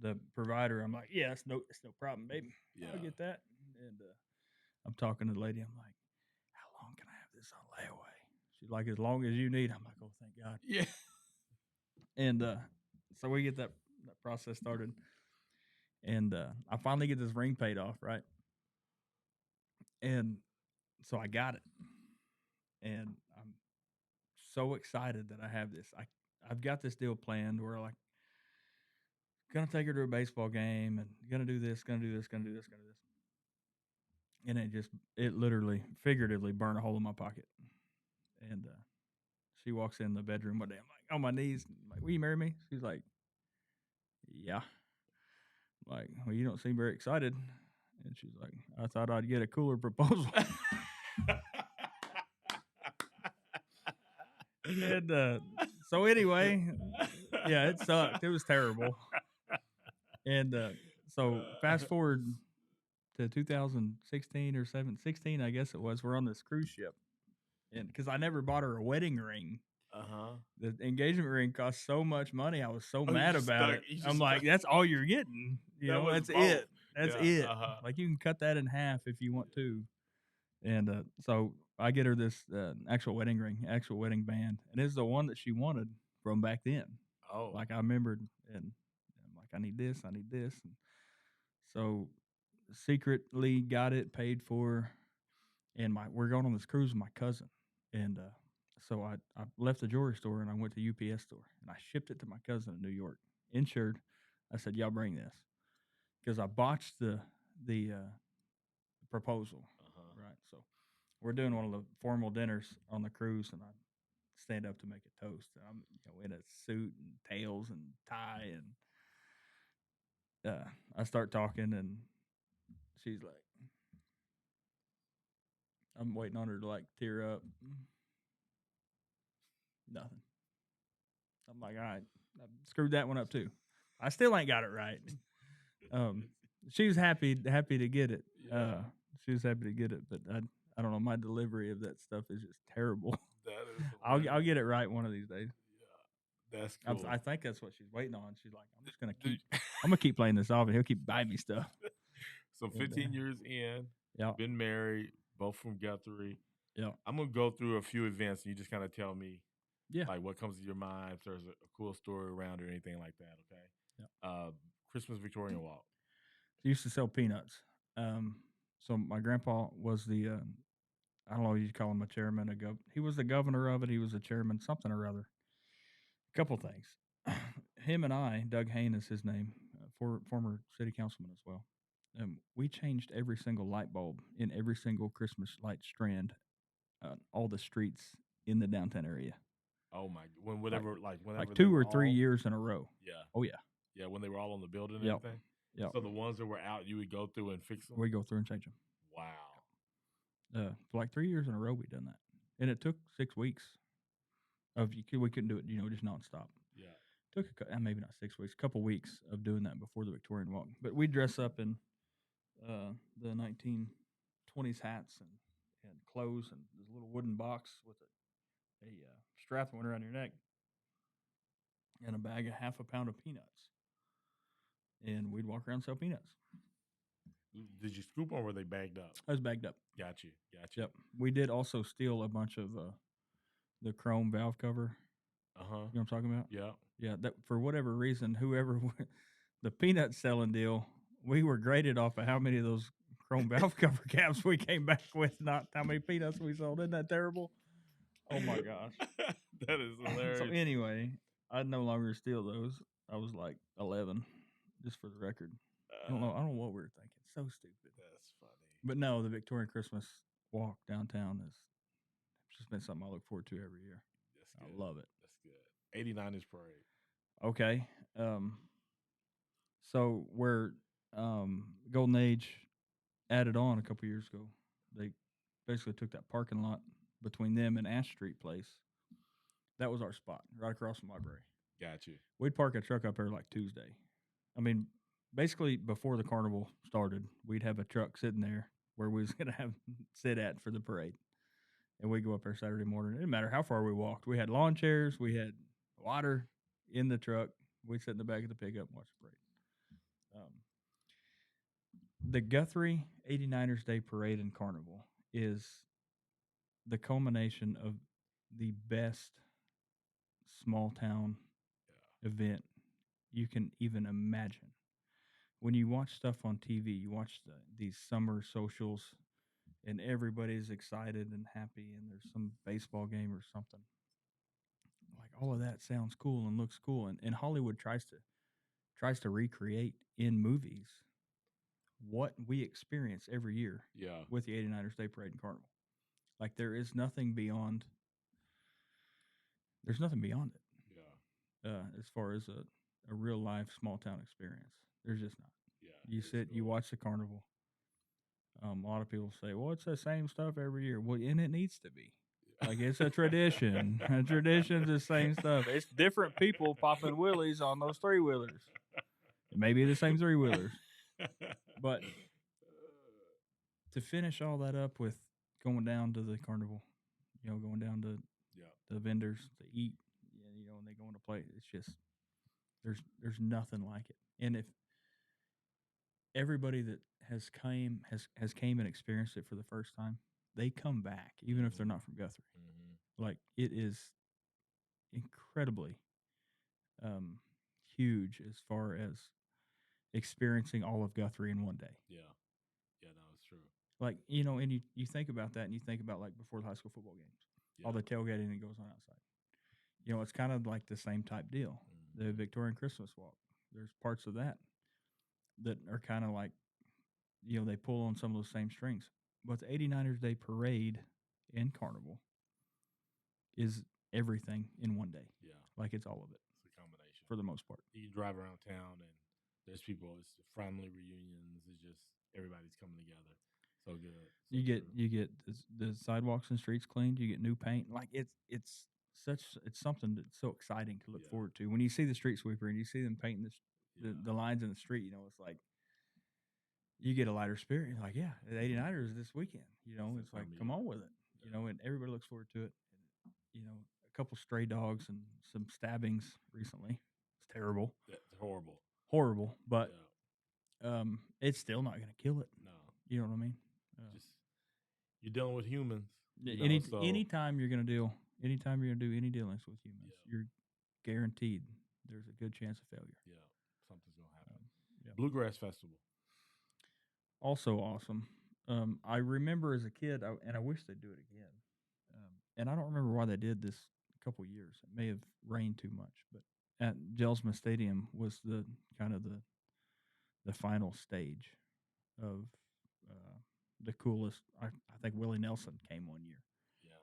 the provider, I'm like, yeah, it's no problem, baby. Yeah. I'll get that. And I'm talking to the lady. I'm like, how long can I have this on layaway? She's like, as long as you need. I'm like, oh, thank God. Yeah. And so we get that process started. And I finally get this ring paid off, right? And so I got it. And I'm so excited that I have this. I've got this deal planned where like gonna take her to a baseball game and gonna do this, gonna do this. And it literally, figuratively burned a hole in my pocket. And she walks in the bedroom one day. I'm like on my knees. I'm like, will you marry me? She's like, yeah. I'm like, well, you don't seem very excited. And she's like, I thought I'd get a cooler proposal. And so anyway, yeah, it sucked. It was terrible. And so fast forward to 2016 or 16, I guess it was. We're on this cruise ship, and because I never bought her a wedding ring, the engagement ring cost so much money. I was so mad about it. I'm like, that's all you're getting. You know, that's it. That's it. Like you can cut that in half if you want to. And so I get her this actual wedding ring, actual wedding band, and it's the one that she wanted from back then. Oh, Like I remembered, and I'm like, I need this. And so secretly got it paid for, and we're going on this cruise with my cousin, and so I left the jewelry store and I went to UPS store and I shipped it to my cousin in New York, insured. I said, y'all bring this because I botched the proposal, right? So we're doing one of the formal dinners on the cruise, and I stand up to make a toast. And I'm in a suit and tails and tie, and I start talking, and she's like, I'm waiting on her to like tear up. Nothing. I'm like, all right, I screwed that one up too. I still ain't got it right. She was happy to get it. She was happy to get it, but I don't know. My delivery of that stuff is just terrible. that is. I'll get it right one of these days. Yeah, that's cool. I think that's what she's waiting on. She's like, I'm gonna keep playing this off, and he'll keep buying me stuff. So 15 years in, been married, both from Guthrie. Yeah, I'm gonna go through a few events, and you just kind of tell me, yeah, like what comes to your mind. If there's a cool story around it or anything like that. Okay. Yeah. Christmas Victorian Walk. He used to sell peanuts. So my grandpa was the I don't know what you'd call him, a chairman, he was the governor of it. He was a chairman, something or other. A couple things. Him and I, Doug Hain is his name, former city councilman as well. We changed every single light bulb in every single Christmas light strand, all the streets in the downtown area. Oh my! Whenever like 2 or 3 years in a row. Yeah. Oh yeah. Yeah, when they were all on the building and everything. Yeah. So the ones that were out, you would go through and fix them. We go through and change them. Wow. For like 3 years in a row, we done that, and it took 6 weeks. We couldn't do it, just nonstop. Yeah. Took maybe not 6 weeks, a couple weeks of doing that before the Victorian Walk. But we dress up in the 1920s hats and clothes and this little wooden box with a strap that went around your neck and a bag of half a pound of peanuts. And we'd walk around and sell peanuts. Did you scoop them or were they bagged up? I was bagged up. Got you. Yep. We did also steal a bunch of the chrome valve cover. Uh-huh. You know what I'm talking about? Yeah. Yeah. That for whatever reason, the peanut selling deal, we were graded off of how many of those chrome valve cover caps we came back with, not how many peanuts we sold. Isn't that terrible? Oh my gosh. That is hilarious. So anyway, I'd no longer steal those. I was like 11, just for the record. I don't know what we were thinking. So stupid. That's funny. But no, the Victorian Christmas walk downtown has just been something I look forward to every year. That's good. I love it. That's good. 89 is parade. Okay. So where Golden Age added on a couple years ago, they basically took that parking lot between them and Ash Street Place That was our spot, right across from the library. Got you. We'd park a truck up there like Tuesday. I mean, basically before the carnival started, we'd have a truck sitting there where we was gonna have sit at for the parade, and we'd go up there Saturday morning. It didn't matter how far we walked. We had lawn chairs, we had water in the truck. We'd sit in the back of the pickup and watch the parade. The Guthrie 89ers Day Parade and Carnival is the culmination of the best small town event you can even imagine. When you watch stuff on TV, you watch these summer socials, and everybody's excited and happy, and there's some baseball game or something. Like all of that sounds cool and looks cool, and Hollywood tries to recreate in movies what we experience every year with the 89ers Day Parade and Carnival. Like there's nothing beyond it. Yeah. As far as a real life small town experience, there's just not. Yeah. You sit, cool. You watch the carnival. A lot of people say, "Well, it's the same stuff every year." Well, and it needs to be. Like it's a tradition. A tradition's the same stuff. It's different people popping wheelies on those 3-wheelers. It may be the same 3-wheelers, but to finish all that up with going down to the carnival, going down to the vendors to eat, and they go into play. It's just there's nothing like it. And if everybody that has came and experienced it for the first time, they come back, even if they're not from Guthrie. Mm-hmm. Like it is incredibly huge as far as experiencing all of Guthrie in one day. Yeah. Yeah, no, it's true. Like, and you think about that, and you think about like before the high school football games, all the tailgating that goes on outside. It's kind of like the same type deal. Mm-hmm. The Victorian Christmas Walk. There's parts of that are kind of like, they pull on some of those same strings. But the 89ers Day Parade and Carnival is everything in one day. Yeah. Like it's all of it. It's a combination. For the most part. You drive around town and there's people, it's family reunions. It's just everybody's coming together. So good. So you get the sidewalks and streets cleaned. You get new paint. Like it's something that's so exciting to look forward to. When you see the street sweeper and you see them painting the lines in the street, it's like you get a lighter spirit. You're like, yeah, the 89ers this weekend. It's like, come on with it. And everybody looks forward to it. And, a couple stray dogs and some stabbings recently. It's terrible. That's horrible. Horrible, but it's still not going to kill it. No. You know what I mean? Just you're dealing with humans. Anytime you're going to do any dealings with humans, you're guaranteed there's a good chance of failure. Yeah, something's going to happen. Bluegrass Festival. Also awesome. I remember as a kid, and I wish they'd do it again. And I don't remember why they did this a couple years. It may have rained too much, but at Jelsma Stadium was the kind of the final stage of the coolest. I think Willie Nelson came one year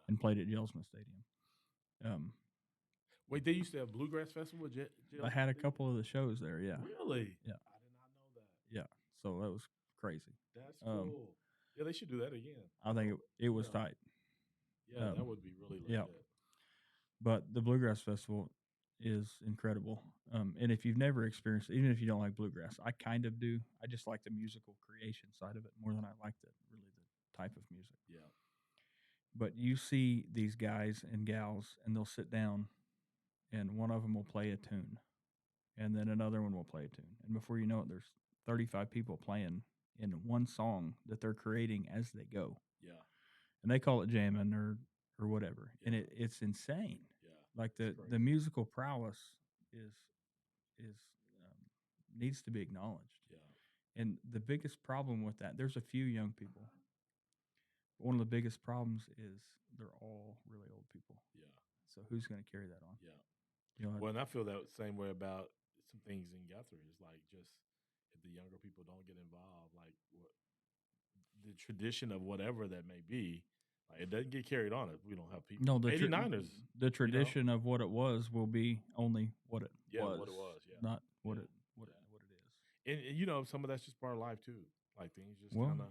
and played at Jelsma Stadium. Wait, they used to have Bluegrass Festival? I had a couple of the shows there, yeah. Really? Yeah. I did not know that. Yeah, so that was crazy. That's cool. Yeah, they should do that again. I think it was tight. Yeah, that would be really legit. Yeah. But the Bluegrass Festival is incredible. And if you've never experienced it, even if you don't like bluegrass, I kind of do. I just like the musical creation side of it more than I like the type of music. Yeah. But you see these guys and gals, and they'll sit down, and one of them will play a tune, and then another one will play a tune. And before you know it, there's 35 people playing in one song that they're creating as they go. Yeah. And they call it jamming or whatever. Yeah. And it's insane. Yeah. Like the musical prowess is needs to be acknowledged. Yeah. And the biggest problem with that, there's a few young people. But one of the biggest problems is they're all really old people. Yeah. So who's going to carry that on? Yeah. Well, and I feel that same way about some things in Guthrie. It's like just if the younger people don't get involved, like the tradition of whatever that may be, like it doesn't get carried on if we don't have people. No, the 89ers. The tradition of what it was will be only what it was. What it was. Yeah. Not what it is. And some of that's just part of life too. Like things just kind of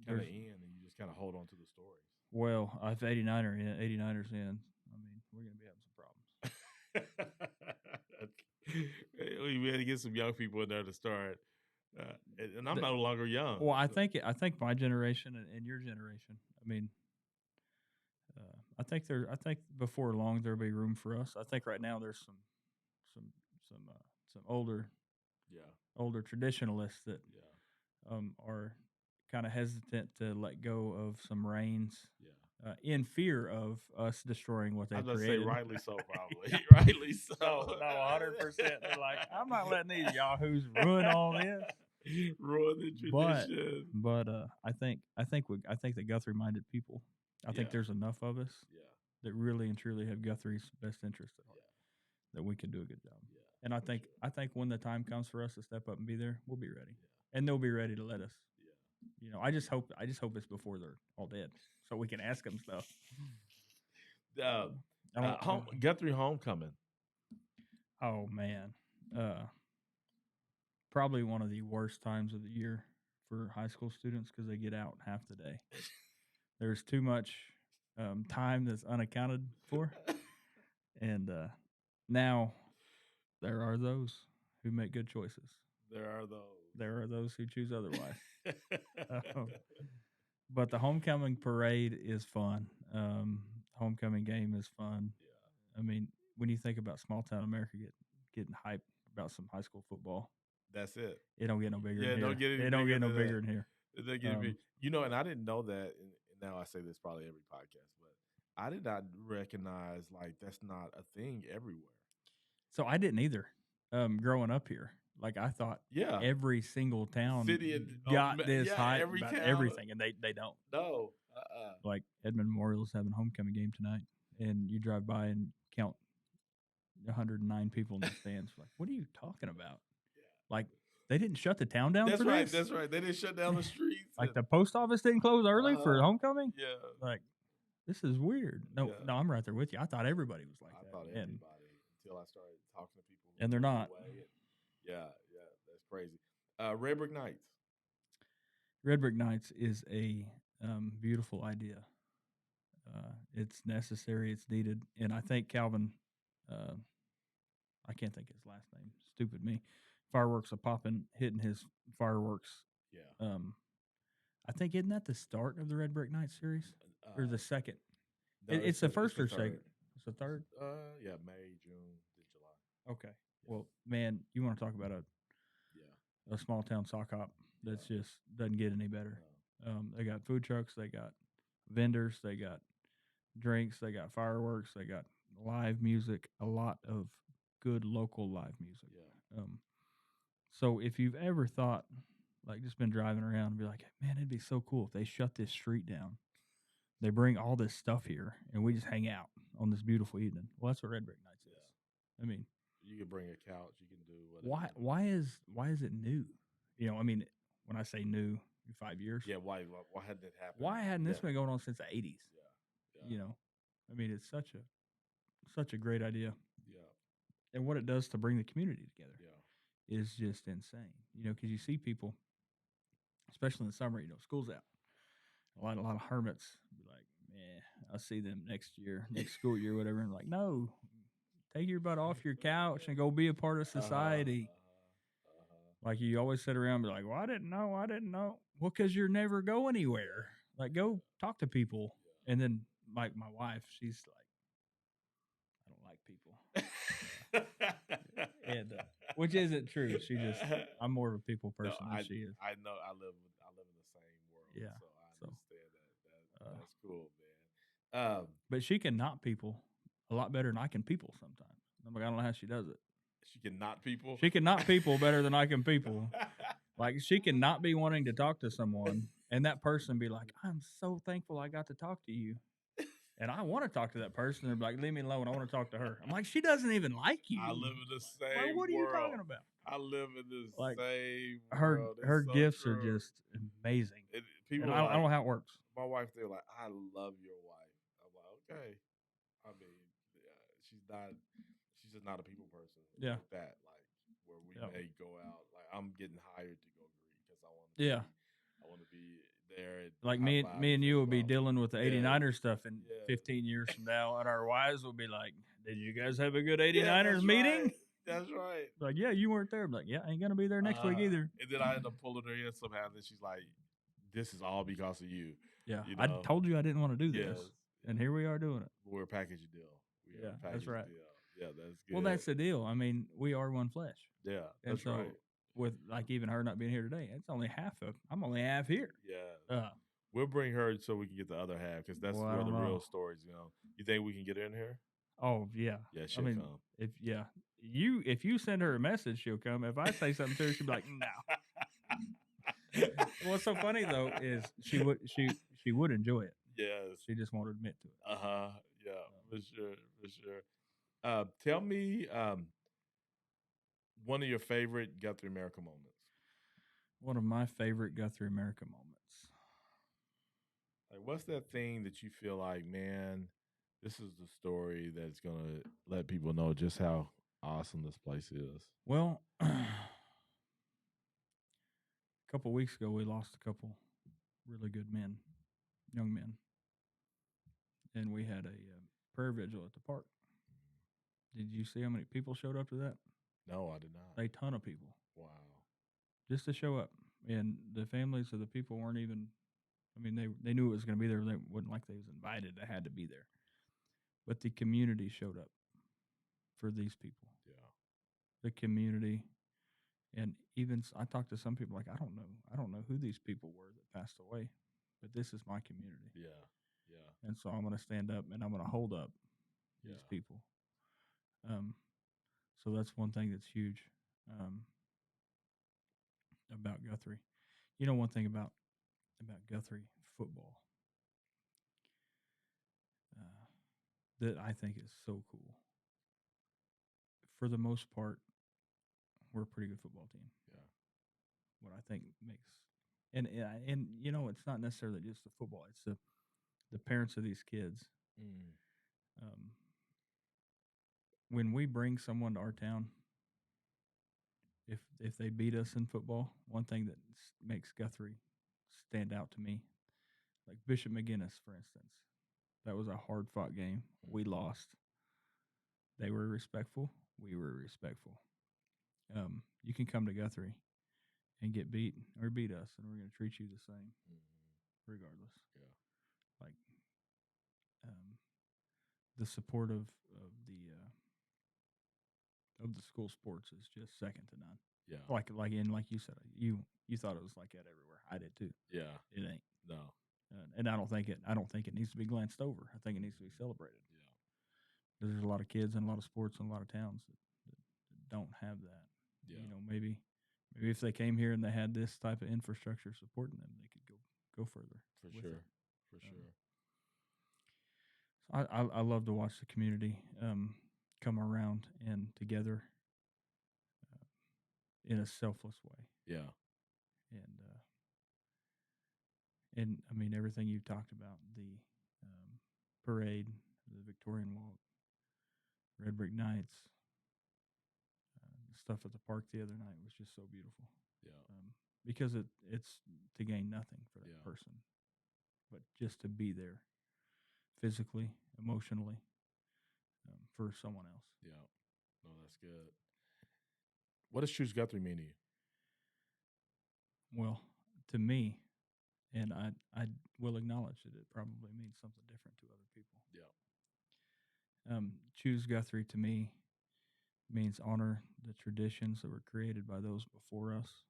end, and you just kind of hold on to the stories. Well, if 89ers in, I mean, we're going to be having some problems. We had to get some young people in there to start. And I'm no longer young. Well, I think my generation and your generation. I mean, I think before long there'll be room for us. I think right now there's some some older traditionalists that are kind of hesitant to let go of some reins in fear of us destroying what they I was created. say rightly so, probably. Yeah. Rightly so. No, 100%. They're like, I'm not letting these yahoos ruin all this. Ruin the tradition. But I think the Guthrie minded people. I think there's enough of us that really and truly have Guthrie's best interest at heart that we can do a good job. And I think when the time comes for us to step up and be there, we'll be ready, and they'll be ready to let us. You know, I just hope it's before they're all dead, so we can ask them stuff. Guthrie homecoming. Oh man, probably one of the worst times of the year for high school students because they get out half the day. There's too much time that's unaccounted for, and now there are those who make good choices. There are those who choose otherwise. But the homecoming parade is fun. Homecoming game is fun. Yeah. I mean, when you think about small town America getting hyped about some high school football, that's it. It don't get no bigger. Yeah, in here. It don't get no bigger in here. You know, and I didn't know that. And now I say this probably every podcast, but I did not recognize like that's not a thing everywhere. So I didn't either. Growing up here, like I thought, every single town got this hype about everything, and they don't. No. Like Edmond Memorial's having a homecoming game tonight, and you drive by and count 109 people in the stands. Like, what are you talking about? Like, they didn't shut the town down for this? That's right. They didn't shut down the streets. Like, the post office didn't close early for homecoming? Yeah. Like, this is weird. No, I'm right there with you. I thought everybody was like that. I thought everybody until I started talking to people. And they're not. Yeah, that's crazy. Red Brick Nights. Red Brick Nights is a beautiful idea. It's necessary. It's needed. And I think Calvin, I can't think of his last name. Stupid me. Fireworks are popping, hitting his fireworks. Yeah. I think, isn't that the start of the Red Brick Night series? Or the second? No, it's the first or second? It's the third? Yeah, May, June, July. Okay. Yeah. Well, man, you want to talk about a small town sock hop that's just doesn't get any better. No. They got food trucks, they got vendors, they got drinks, they got fireworks, they got live music, a lot of good local live music. Yeah. So if you've ever thought, like just been driving around and be like, man, it'd be so cool if they shut this street down. They bring all this stuff here and we just hang out on this beautiful evening. Well, that's what Red Brick Nights is. I mean, you can bring a couch, you can do whatever. Why is it new? You know, I mean, when I say new, 5 years. Yeah, why hadn't it happened? Why hadn't this been going on since the 80s? Yeah. You know, I mean, it's such a great idea. Yeah. And what it does to bring the community together is just insane. You know, because you see people, especially in the summer, you know, school's out. A lot of hermits be like, man, I'll see them next year, next school year, whatever. And like, no, take your butt off your couch and go be a part of society. Like you always sit around and be like, well, I didn't know. Well, because you're never go anywhere. Like, go talk to people. And then like my wife, she's like, I don't like people. And which isn't true. I'm more of a people person than she is. I know. I live in the same world. Yeah. So I understand that. That's cool, man. But she can not people a lot better than I can people sometimes. I'm like, I don't know how she does it. She can not people? She can not people better than I can people. Like, she can not be wanting to talk to someone, and that person be like, I'm so thankful I got to talk to you. And I want to talk to that person. They're like, leave me alone. I want to talk to her. I'm like, she doesn't even like you. I live in the same like, what are you talking about? I live in the same world. Her so gifts are just amazing. People I don't know how it works. My wife, they're like, I love your wife. I'm like, okay. I mean, she's just not a people person. Yeah. Like that, like where we may go out. Like I'm getting hired to go greet because I want to. Yeah. I want to be there. Like me and you will be dealing with the 89er stuff in 15 years from now, and our wives will be like, did you guys have a good Yeah, 89ers that's meeting? right. That's right. Like, yeah, you weren't there. I'm like, yeah, I ain't gonna be there next week either. And then I end up pulling her in somehow. And then she's like, "This is all because of you." Yeah, You I know? told you I didn't want to do this, Yes. and here we are doing it. We're a package deal. We Yeah, are a package that's right. deal. Yeah, that's good. Well, that's the deal. I mean, we are one flesh. Yeah, And that's so, right. with like even her not being here today, it's only half of. I'm only half here. Yeah. We'll bring her so we can get the other half because that's Well, I where the don't real know. stories. You think we can get her in here? Oh yeah. Yeah, I she'll mean, come. if you send her a message, she'll come. If I say something to her, she'll be like, no. What's so funny though is she would enjoy it. Yes. She just won't admit to it. Yeah, for sure. Tell me one of your favorite GuthrieAmerica moments. One of my favorite GuthrieAmerica moments. Like, what's that thing that you feel like, man, this is the story that's gonna let people know just how awesome this place is? Well, a couple weeks ago, we lost a couple really good men, young men, and we had a prayer vigil at the park. Did you see how many people showed up to that? No, I did not. A ton of people. Wow. Just to show up, and the families of the people weren't even. I mean, they knew it was going to be there. They wasn't like they was invited. They had to be there. But the community showed up for these people. Yeah. The community, and even I talked to some people like I don't know who these people were that passed away, but this is my community. Yeah. Yeah. And so I'm going to stand up and I'm going to hold up these people. So that's one thing that's huge about Guthrie. You know, one thing about Guthrie football that I think is so cool. For the most part, we're a pretty good football team. Yeah. What I think makes and you know, it's not necessarily just the football; it's the parents of these kids. When we bring someone to our town, if they beat us in football, one thing that makes Guthrie stand out to me, like Bishop McGinnis, for instance, that was a hard fought game. We lost. They were respectful. We were respectful. You can come to Guthrie and get beat or beat us, and we're going to treat you the same, regardless. Yeah. Like the support of the school sports is just second to none. Yeah. Like you said, you thought it was like that everywhere. I did too. Yeah. It ain't. No. And I don't think it needs to be glanced over. I think it needs to be celebrated. Yeah. There's a lot of kids and a lot of sports and a lot of towns that don't have that. Yeah. You know, maybe if they came here and they had this type of infrastructure supporting them, they could go further. For sure. For sure. So I love to watch the community come around and together in a selfless way. Yeah. And I mean everything you've talked about, the parade, the Victorian Walk, Red Brick Nights, stuff at the park the other night was just so beautiful. Yeah. Because it's to gain nothing for that person, but just to be there physically, emotionally, for someone else. Yeah. No, that's good. What does Choose Guthrie mean to you? Well, to me, and I will acknowledge that it probably means something different to other people. Yeah. Choose Guthrie to me means honor the traditions that were created by those before us.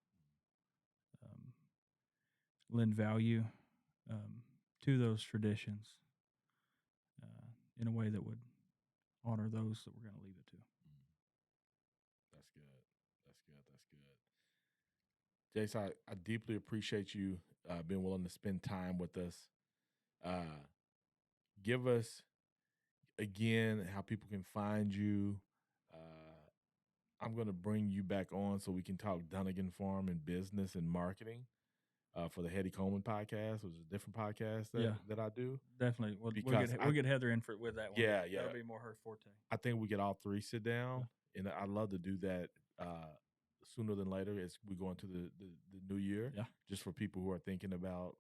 Lend value to those traditions in a way that would honor those that we're going to leave it to. That's good. That's good. Jace, I deeply appreciate you being willing to spend time with us. Give us, again, how people can find you. I'm going to bring you back on so we can talk Dunagan Farm and business and marketing for the Hetty Coleman podcast, which is a different podcast that I do. Definitely. We'll get Heather in with that one. Yeah. That'll be more her forte. I think we get all three sit down, and I'd love to do that sooner than later as we go into the new year. Yeah. Just for people who are thinking about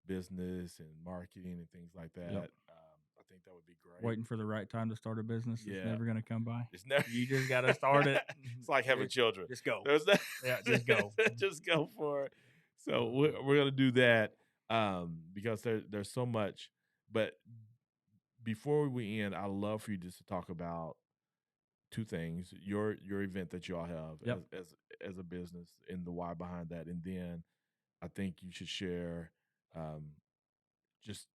business and marketing and things like that. Yep. I think that would be great. Waiting for the right time to start a business that's Yeah. never going to come by. It's never. You just got to start it. It's like having children. Just go. There's that. Yeah, just go. Just go for it. So we're gonna do that because there's so much. But before we end, I'd love for you just to talk about two things: your event that you all have Yep. as a business and the why behind that, and then I think you should share just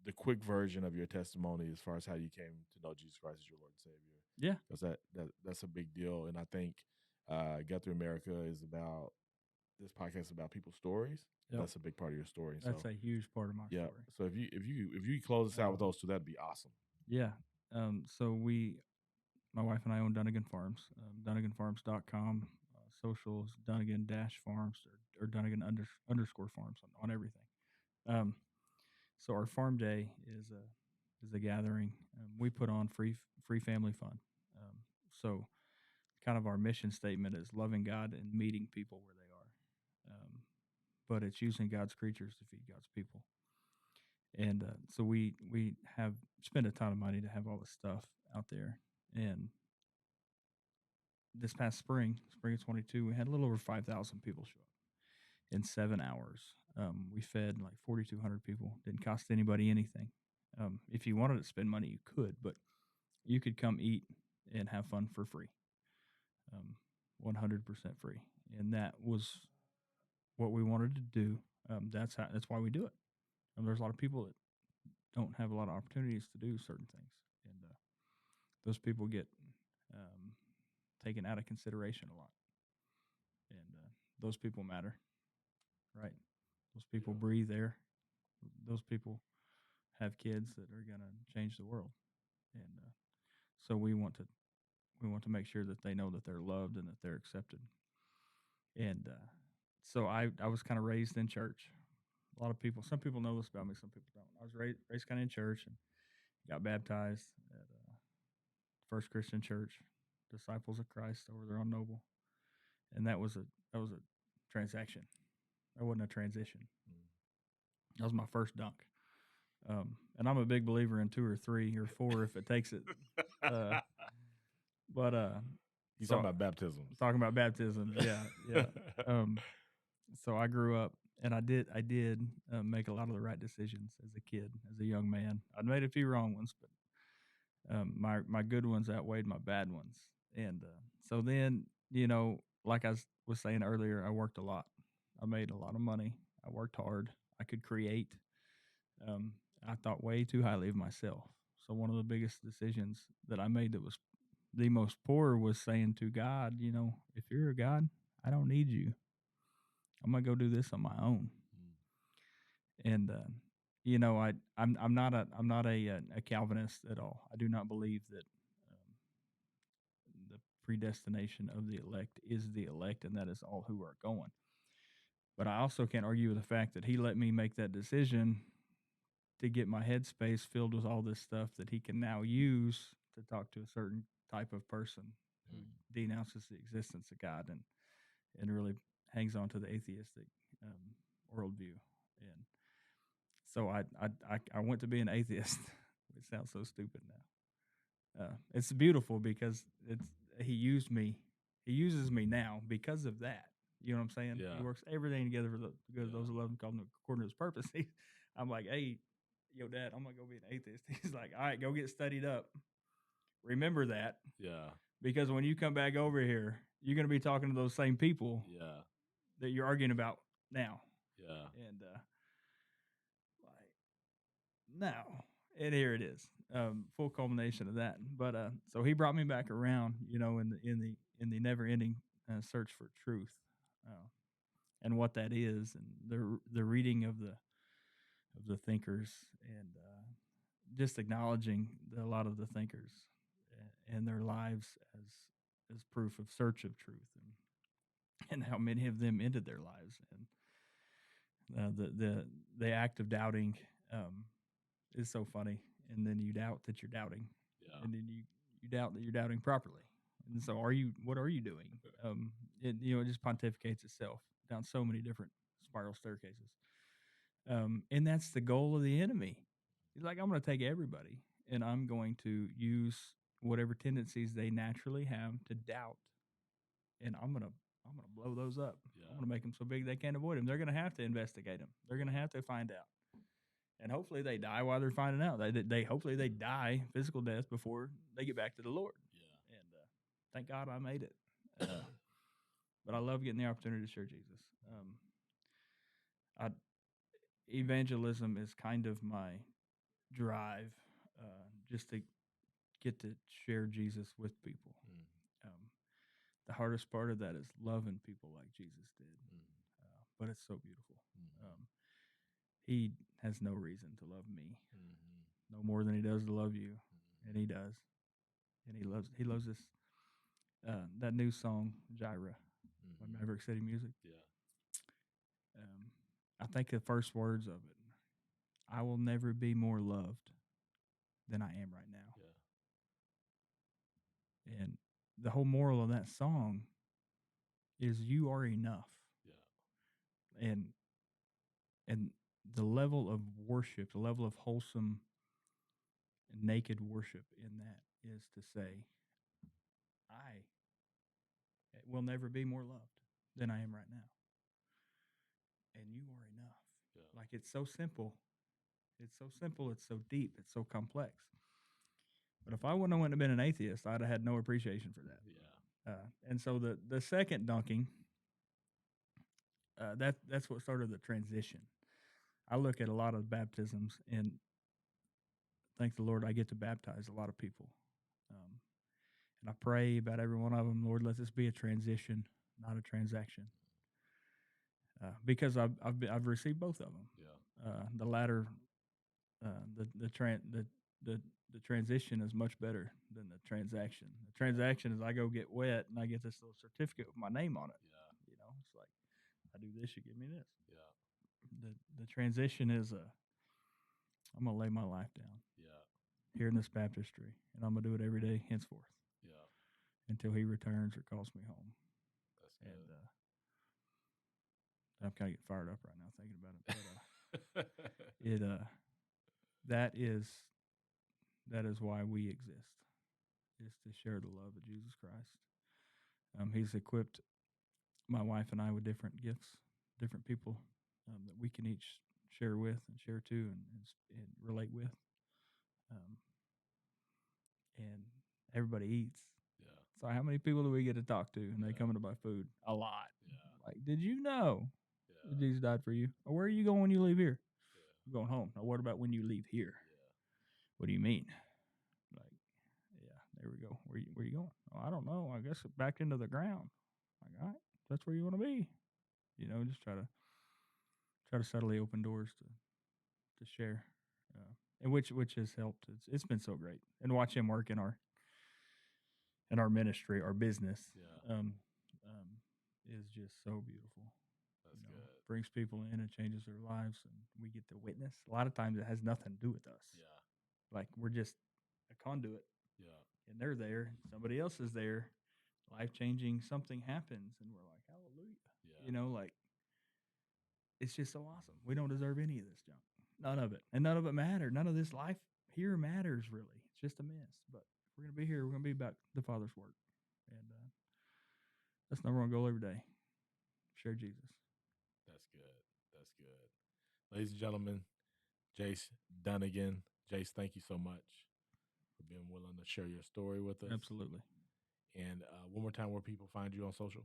the quick version of your testimony as far as how you came to know Jesus Christ as your Lord and Savior. Yeah, because that's a big deal, and I think Guthrie America is about this podcast is about people's stories. Yep. That's a big part of your story. That's a huge part of my story. So if you close us out with those two, that'd be awesome. Yeah. So my wife and I own Dunagan Farms, DunaganFarms.com. Socials, Dunagan-Farms or Dunagan _ farms on everything. So our farm day is a gathering. We put on free family fun. So kind of our mission statement is loving God and meeting people where they are. But it's using God's creatures to feed God's people. And so we have spent a ton of money to have all this stuff out there. And this past spring of 22, we had a little over 5,000 people show up in 7 hours. We fed like 4,200 people. Didn't cost anybody anything. If you wanted to spend money, you could, but you could come eat and have fun for free. 100% free. And that was what we wanted to do. That's why we do it. There's a lot of people that don't have a lot of opportunities to do certain things, and those people get taken out of consideration a lot. And those people matter, right? Those people breathe air. Those people have kids that are going to change the world, and so we want to make sure that they know that they're loved and that they're accepted. And so I was kind of raised in church. A lot of people, some people know this about me, some people don't. I was raised kind of in church and got baptized at First Christian Church, Disciples of Christ over there on Noble, and that was a transaction. That wasn't a transition. That was my first dunk. And I'm a big believer in 2 or 3 or 4 if it takes it. But you're talking about baptism. Talking about baptism, yeah. So I grew up, and I did make a lot of the right decisions as a kid, as a young man. I'd made a few wrong ones, but my good ones outweighed my bad ones. And so then, like I was saying earlier, I worked a lot. I made a lot of money. I worked hard. I could create. I thought way too highly of myself. So one of the biggest decisions that I made that was the most poor was saying to God, if you're a God, I don't need you. I'm gonna go do this on my own. And I'm not a Calvinist at all. I do not believe that the predestination of the elect is the elect, and that is all who are going. But I also can't argue with the fact that He let me make that decision to get my headspace filled with all this stuff that He can now use to talk to a certain type of person who denounces the existence of God and really hangs on to the atheistic worldview. And so I went to be an atheist. It sounds so stupid now. It's beautiful because He used me. He uses me now because of that. You know what I'm saying? Yeah. He works everything together for the good of those who love Him, called according to His purpose. I'm like, hey, yo, Dad, I'm gonna go be an atheist. He's like, all right, go get studied up. Remember that. Yeah. Because when you come back over here, you're gonna be talking to those same people. Yeah. That you're arguing about now. Yeah. And now, and here it is, full culmination of that. But so He brought me back around, in the never-ending search for truth, and what that is, and the reading of the thinkers, and just acknowledging a lot of the thinkers and their lives as proof of search of truth, and how many of them ended their lives, and the act of doubting is so funny. And then you doubt that you're doubting, and then you doubt that you're doubting properly. And so what are you doing? It just pontificates itself down so many different spiral staircases. And that's the goal of the enemy, He's like, I'm going to take everybody and I'm going to use whatever tendencies they naturally have to doubt, and I'm gonna blow those up. Yeah. I'm gonna make them so big they can't avoid them. They're gonna have to investigate them. They're gonna have to find out, and hopefully they die while they're finding out. They hopefully they die physical death before they get back to the Lord. Yeah. And thank God I made it. But I love getting the opportunity to share Jesus. Evangelism is kind of my drive, just to get to share Jesus with people. The hardest part of that is loving people like Jesus did, but it's so beautiful. He has no reason to love me, no more than he does to love you, and he does, and he loves us. That new song, Jireh, by Maverick City Music. Yeah. I think the first words of it, I will never be more loved than I am right now. Yeah. And the whole moral of that song is you are enough. Yeah. And the level of worship, the level of wholesome, naked worship in that is to say, I will never be more loved than I am right now. And you are enough. Yeah. Like, it's so simple. It's so simple. It's so deep. It's so complex. But if I wouldn't have been an atheist, I'd have had no appreciation for that. Yeah. And so the second dunking, that's what started the transition. I look at a lot of baptisms, and thank the Lord I get to baptize a lot of people. And I pray about every one of them. Lord, let this be a transition, not a transaction. Because I've received both of them. Yeah. The latter, the transition is much better than the transaction. The transaction is I go get wet and I get this little certificate with my name on it. Yeah. You know, it's like, I do this, you give me this. Yeah. The transition is I'm gonna lay my life down. Yeah. Here in this baptistry, and I'm gonna do it every day henceforth. Yeah. Until he returns or calls me home. That's good. And I'm kind of getting fired up right now thinking about it. But that is why we exist, is to share the love of Jesus Christ. He's equipped my wife and I with different gifts, different people that we can each share with and share to and relate with. And everybody eats. Yeah. So how many people do we get to talk to and they come in to buy food? A lot. Yeah. Like, did you know Yeah. Jesus died for you? Or where are you going when you leave here? Yeah. I'm going home. Now, what about when you leave here? Yeah. What do you mean? Like, yeah, there we go. Where you going? Oh, I don't know. I guess back into the ground. Like, all right, that's where you want to be. You know, just try to subtly open doors to share, and which has helped. It's been so great, and watch him work in our ministry, our business. Yeah. Is just so beautiful. That's good. Brings people in and changes their lives, and we get to witness. A lot of times it has nothing to do with us. Yeah. Like, we're just a conduit. Yeah. And they're there. Somebody else is there. Life-changing something happens, and we're like, hallelujah. Yeah. You know, like, it's just so awesome. We don't deserve any of this junk. None of it. And none of it mattered. None of this life here matters, really. It's just a mess. But if we're going to be here, we're going to be about the Father's work. And that's number one goal every day. Share Jesus. That's good. That's good. Ladies and gentlemen, Jace Dunagan. Jace, thank you so much for being willing to share your story with us. Absolutely. And one more time, where people find you on social?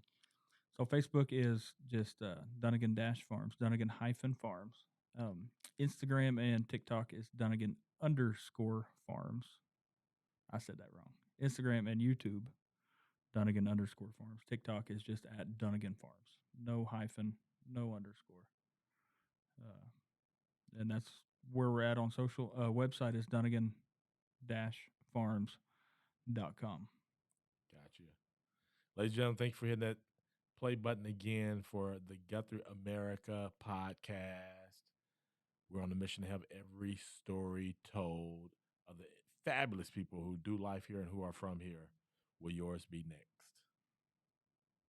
So Facebook is just Dunagan-Farms, Dunagan-Farms. Instagram and TikTok is Dunagan_Farms. I said that wrong. Instagram and YouTube, Dunagan_Farms. TikTok is just at Dunagan Farms. No hyphen, no underscore. And that's where we're at on social. Website is Dunagan-Farms.com. Gotcha. Ladies and gentlemen, thank you for hitting that play button again for the GuthrieAmerica Podcast. We're on a mission to have every story told of the fabulous people who do life here and who are from here. Will yours be next?